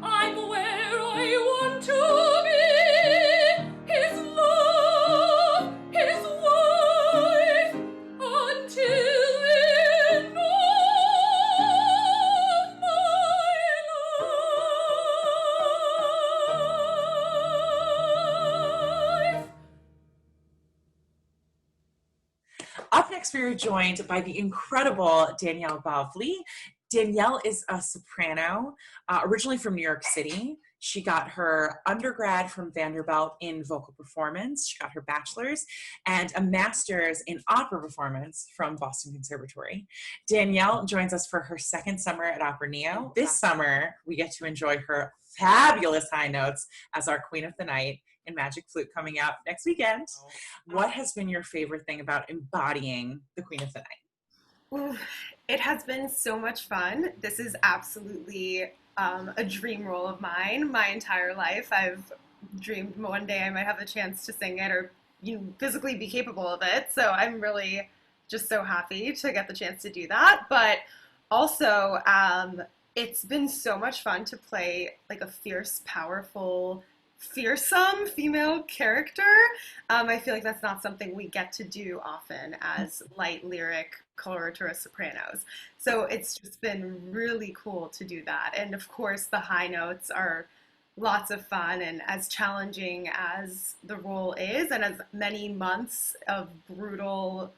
I'm where I want to be. His love, his wife, until the end of my life. Up next, we are joined by the incredible Danielle Bavli. Danielle is a soprano, originally from New York City. She got her undergrad from Vanderbilt in vocal performance. She got her bachelor's and a master's in opera performance from Boston Conservatory. Danielle joins us for her second summer at Opera Neo. This summer, we get to enjoy her fabulous high notes as our Queen of the Night in Magic Flute coming out next weekend. What has been your favorite thing about embodying the Queen of the Night? Ooh, it has been so much fun. This is absolutely a dream role of mine my entire life. I've dreamed one day I might have a chance to sing it or physically be capable of it. So I'm really just so happy to get the chance to do that. But also, it's been so much fun to play like a fierce, powerful, fearsome female character. I feel like that's not something we get to do often as light lyric coloratura sopranos. So it's just been really cool to do that. And of course, the high notes are lots of fun, and as challenging as the role is, and as many months of brutal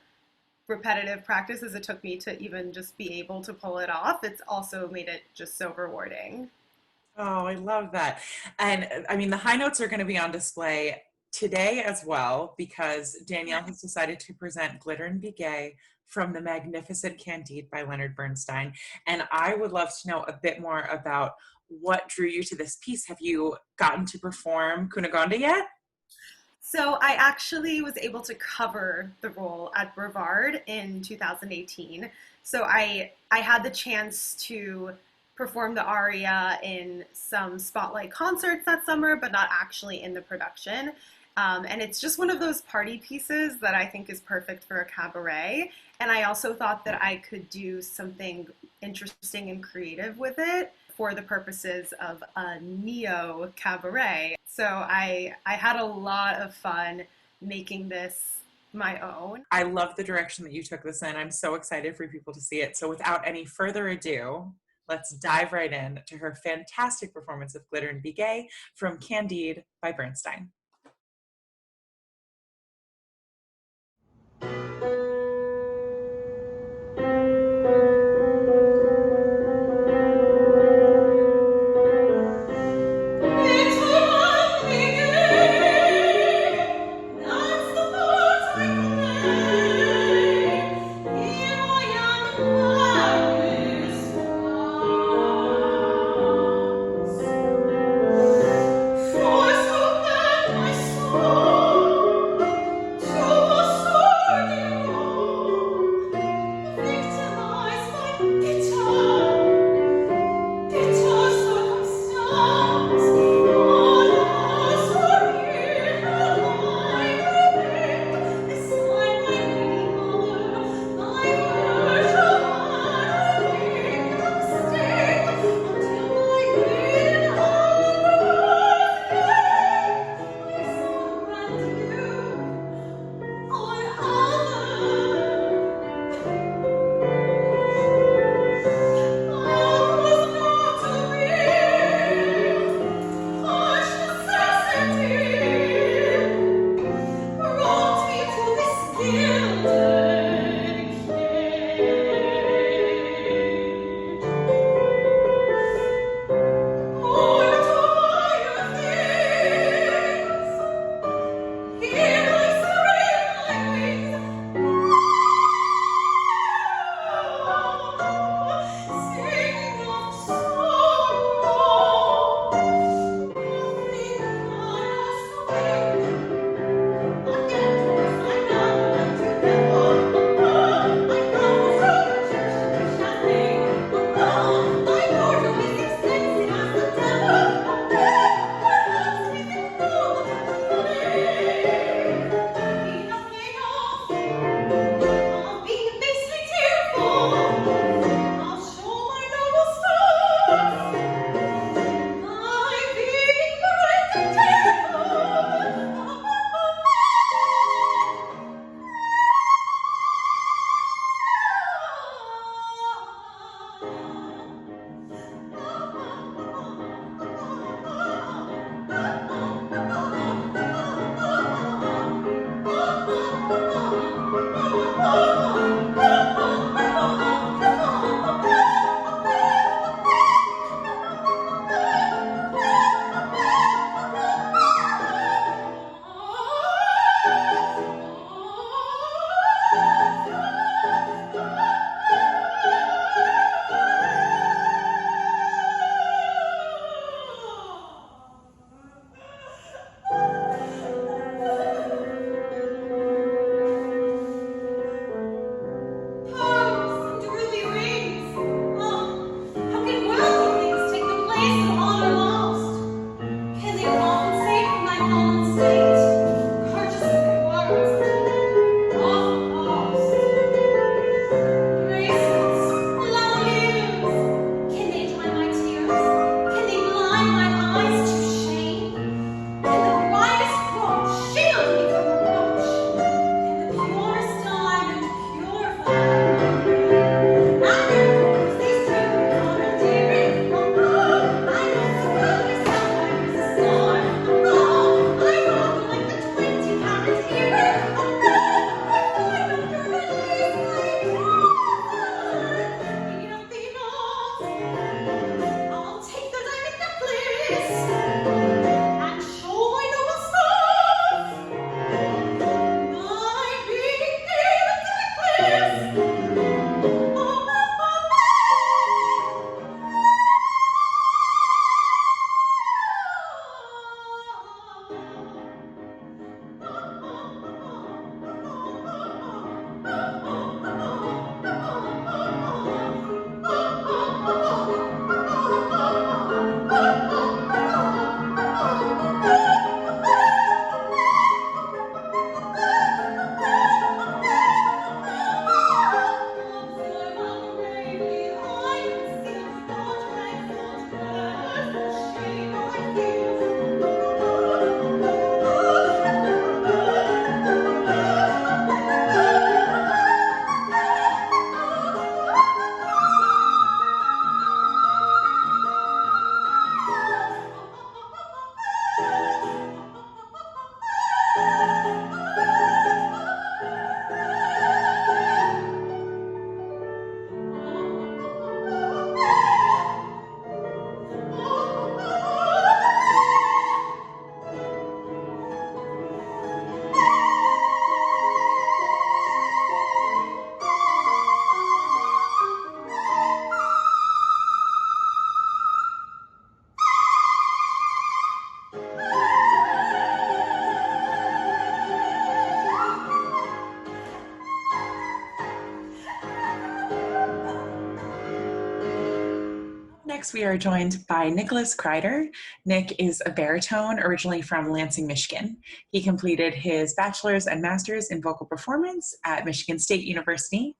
repetitive practice as it took me to even just be able to pull it off, it's also made it just so rewarding. Oh, I love that. And I mean, the high notes are going to be on display today as well, because Danielle has decided to present Glitter and Be Gay from the magnificent Candide by Leonard Bernstein. And I would love to know a bit more about what drew you to this piece. Have you gotten to perform Cunegonde yet? So I actually was able to cover the role at Brevard in 2018. So I had the chance to perform the aria in some spotlight concerts that summer, but not actually in the production. And it's just one of those party pieces that I think is perfect for a cabaret. And I also thought that I could do something interesting and creative with it for the purposes of a neo cabaret. So I had a lot of fun making this my own. I love the direction that you took this in. I'm so excited for people to see it. So without any further ado, let's dive right in to her fantastic performance of Glitter and Be Gay from Candide by Bernstein. For so next, we are joined by Nicholas Kreider. Nick is a baritone, originally from Lansing, Michigan. He completed his bachelor's and master's in vocal performance at Michigan State University.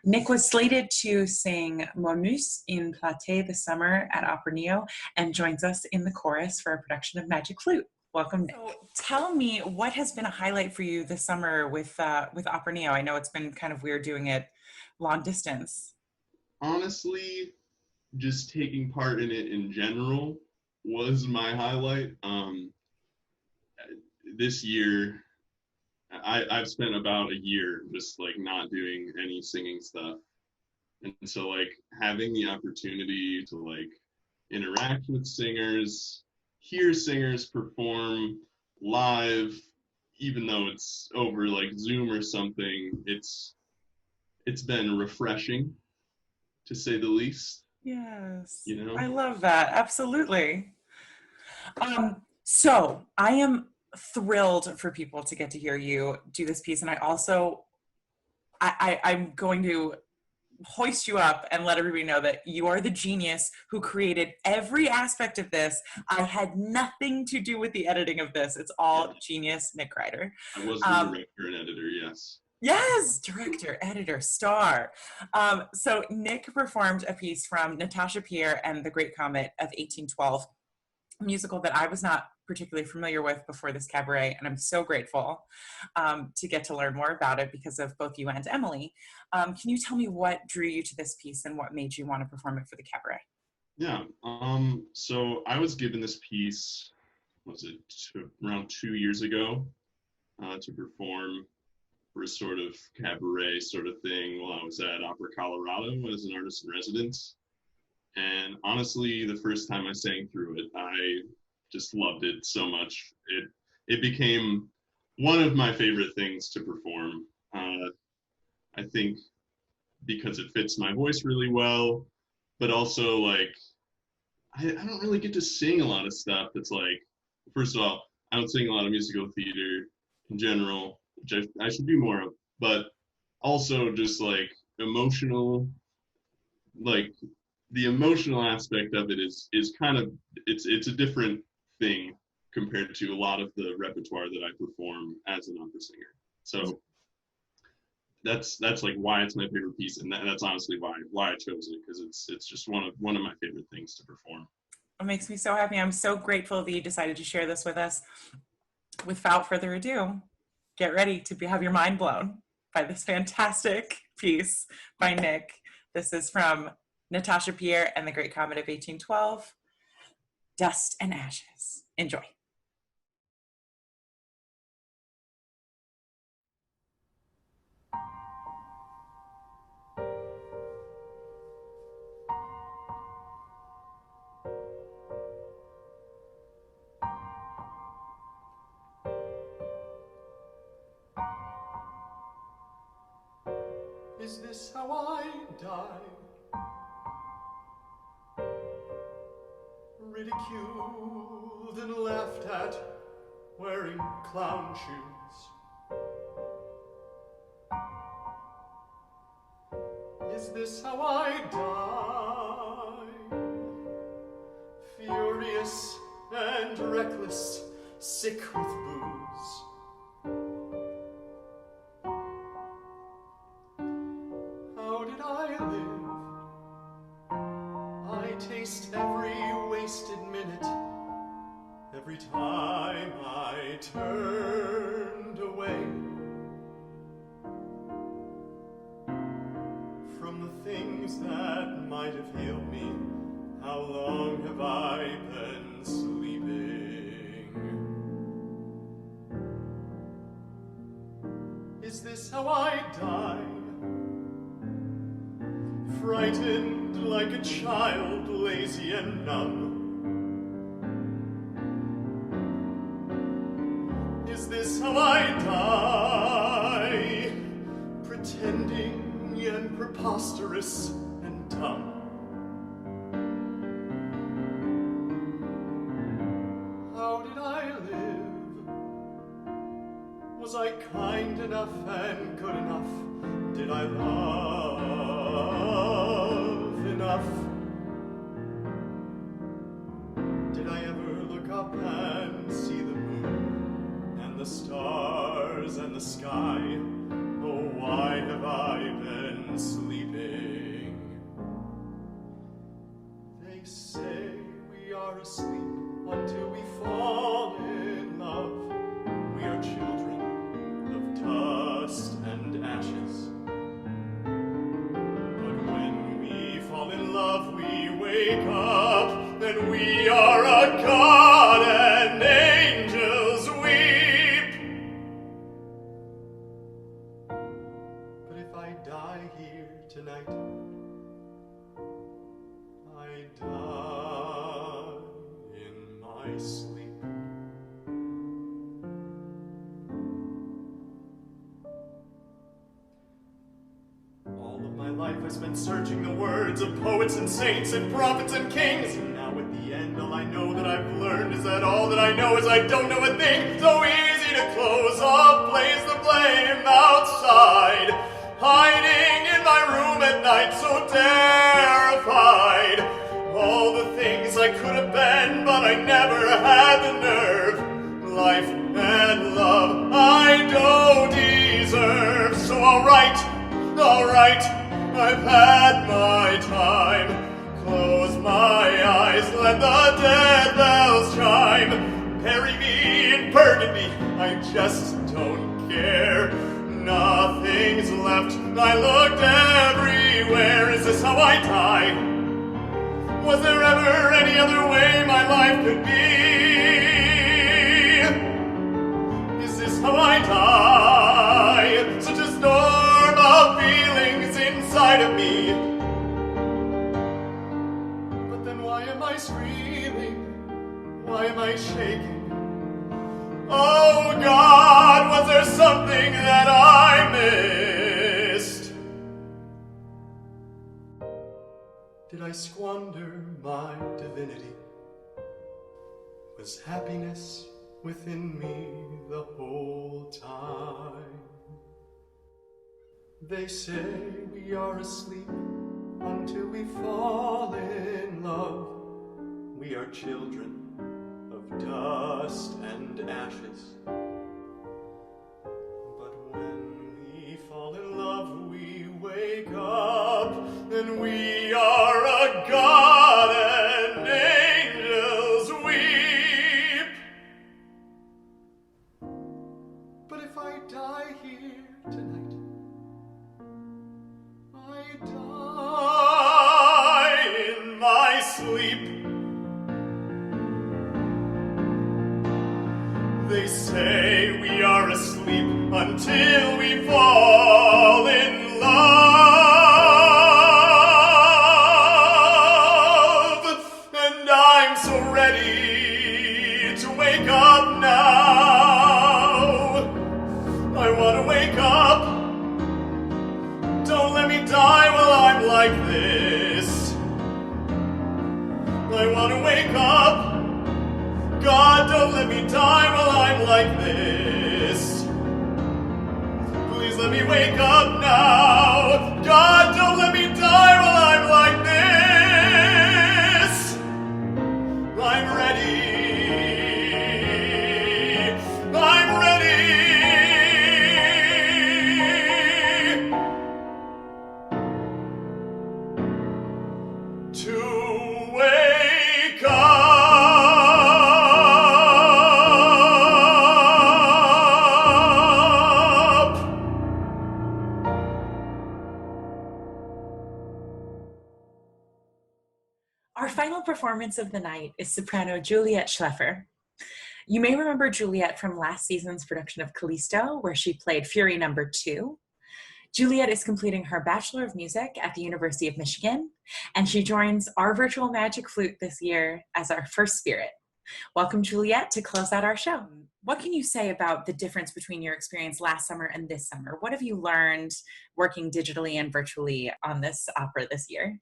Nick was slated to sing Mon Muse in Platée this summer at Opera Neo and joins us in the chorus for a production of Magic Flute. Welcome, Nick. So tell me, what has been a highlight for you this summer with Opera Neo? I know it's been kind of weird doing it long distance. Honestly, just taking part in it in general was my highlight. This year, I've spent about a year just like not doing any singing stuff. And so like having the opportunity to like interact with singers, hear singers perform live, even though it's over like Zoom or something, it's been refreshing, to say the least. Yes, you know, I love that. Absolutely. So I am thrilled for people to get to hear you do this piece, and I also I'm going to hoist you up and let everybody know that you are the genius who created every aspect of this. I had nothing to do with the editing of this. It's all genius Nick Kreider. I was the director and editor, yes. Yes, director, editor, star. So Nick performed a piece from Natasha Pierre and the Great Comet of 1812, a musical that I was not particularly familiar with before this cabaret, and I'm so grateful to get to learn more about it because of both you and Emily. Can you tell me what drew you to this piece and what made you want to perform it for the cabaret? Yeah, so I was given this piece, around 2 years ago to perform for a sort of cabaret sort of thing while I was at Opera Colorado as an artist in residence. And honestly, the first time I sang through it, I just loved it so much. It became one of my favorite things to perform. I think because it fits my voice really well, but also like, I don't really get to sing a lot of stuff that's like, first of all, I don't sing a lot of musical theater in general, which I should do more of, but also just like emotional, like the emotional aspect of it is kind of, it's a different thing compared to a lot of the repertoire that I perform as an opera singer. So that's like why it's my favorite piece, and that's honestly why I chose it, because it's just one of my favorite things to perform. It makes me so happy. I'm so grateful that you decided to share this with us. Without further ado, get ready to have your mind blown by this fantastic piece by Nick. This is from Natasha Pierre and the Great Comet of 1812, Dust and Ashes. Enjoy. Is this how I die? Ridiculed and laughed at, wearing clown shoes. Is this how I die? Furious and reckless, sick with booze. How did I live? I taste every wasted minute, every time I turned away from the things that might have healed me. How long have I been sleeping? Is this how I die? Frightened like a child, lazy and numb. Is this how I die? Pretending and preposterous and dumb. How did I live? Was I kind enough and good enough? Did I love enough? Did I ever look up and see the moon and the stars and the sky? Oh, why have I been sleeping? They say we are asleep until we fall in love. We are children of dust and ashes. But when we fall in love, we wake up, then we are a god and angels weep. But if I die here tonight, I die in my sleep. All of my life I spent searching the words of poets and saints and prophets and kings. And now at the end, all I know that I've learned is that all that I know is I don't know a thing. So easy to close up, blaze the flame outside. Hiding in my room at night, so terrified. All the things I could have been, but I never had the nerve. Life and love I don't deserve. So alright, I've had my time. Close my eyes, let the dead bells chime. Bury me in burgundy, I just don't care. Nothing's left, I looked everywhere. Is this how I die? Was there ever any other way my life could be? Is this how I die? Such a storm of feelings inside of me. But then why am I screaming? Why am I shaking? Oh God, was there something that I missed? Did I squander my divinity? Was happiness within me the whole time? They say we are asleep until we fall in love. We are children of dust and ashes. But when we fall in love, we wake up, and we are a god and angels weep. But if I die here tonight, I die in my sleep. They say we are asleep until we fall in love. And I'm so ready to wake up now. I want to wake up. Don't let me die while I'm like this. I want to wake up. God, don't let me die while I'm like this. Please let me wake up now. God, don't let me die while I'm like this. I'm ready. I'm ready. To wake up. Our final performance of the night is soprano Juliet Schlefer. You may remember Juliet from last season's production of Callisto, where she played Fury No. 2. Juliet is completing her Bachelor of Music at the University of Michigan, and she joins our virtual magic flute this year as our first spirit. Welcome, Juliet, to close out our show. What can you say about the difference between your experience last summer and this summer? What have you learned working digitally and virtually on this opera this year?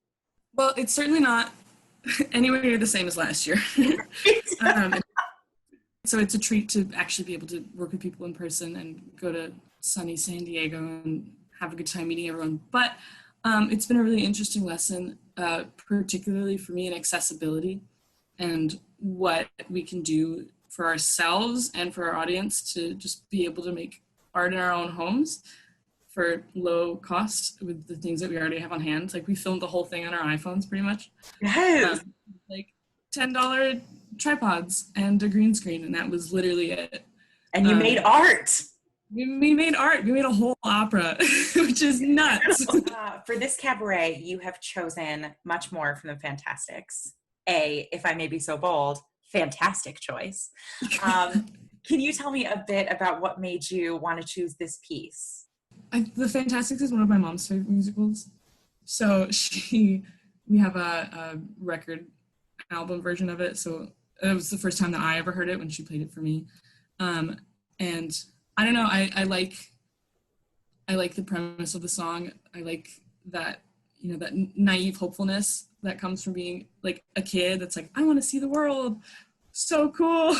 Well, it's certainly not anywhere near the same as last year. So it's a treat to actually be able to work with people in person and go to sunny San Diego and have a good time meeting everyone. But it's been a really interesting lesson, particularly for me in accessibility. and what we can do for ourselves and for our audience to just be able to make art in our own homes for low cost with the things that we already have on hand. Like we filmed the whole thing on our iPhones pretty much. Yes. Like $10 tripods and a green screen, and that was literally it. And you made art. We made art. We made a whole opera, which is nuts. For this cabaret, you have chosen much more from the Fantastics. If I may be so bold, fantastic choice. Can you tell me a bit about what made you want to choose this piece? The Fantastics is one of my mom's favorite musicals. So we have a record album version of it. So it was the first time that I ever heard it when she played it for me. And I don't know, I like the premise of the song. I like that, you know, that naive hopefulness that comes from being like a kid that's like, I want to see the world. So cool.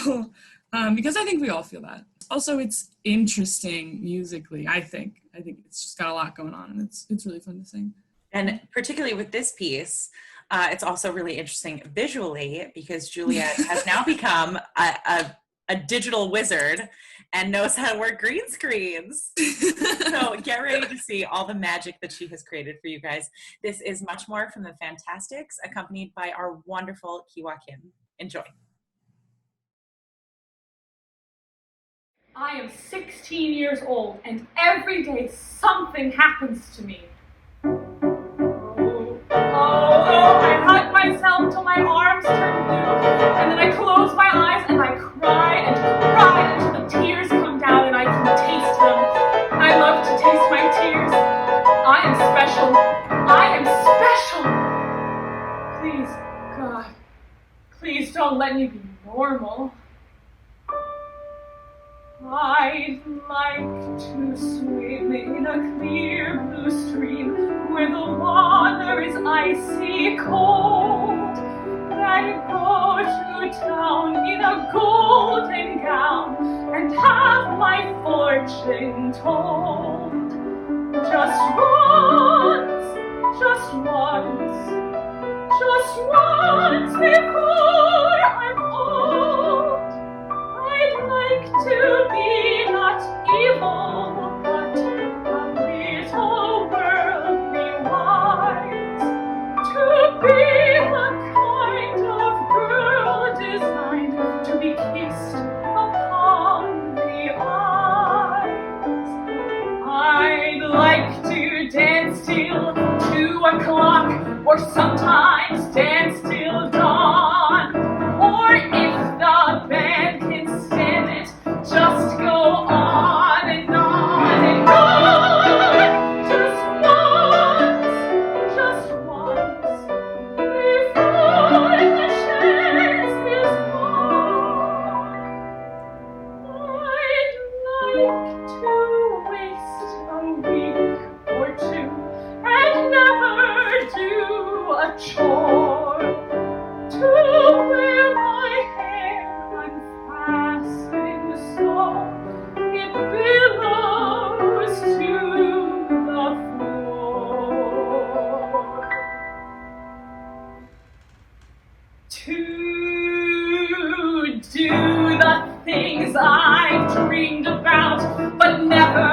Because I think we all feel that. Also, it's interesting musically, I think. I think it's just got a lot going on, and it's really fun to sing. And particularly with this piece, it's also really interesting visually because Juliet has now become a digital wizard and knows how to work green screens. So get ready to see all the magic that she has created for you guys. This is much more from the Fantastics, accompanied by our wonderful Kiwa Kim. Enjoy. I am 16 years old, and every day something happens to me. Oh, I hug myself till my arms turn blue, and then I close my eyes and I cry until the tears come down and I can taste them. I love to taste my tears. I am special. I am special. Please, God, please don't let me be normal. I'd like to swim in a clear blue stream where the water is icy cold, then go to town in a golden gown and have my fortune told. Just once before I'm old. I'd like to be not evil, but a little worldly wise, to be the kind of girl designed to be kissed upon the eyes. I'd like to dance till 2 o'clock, or sometimes dance till dawn, or if the band can stand it, just go on and on and on. Just once, before the chance is gone. I'd like to waste a week or two and never do a chore, to wear my hair unfastened so it billows to the floor, to do the things I've dreamed about but never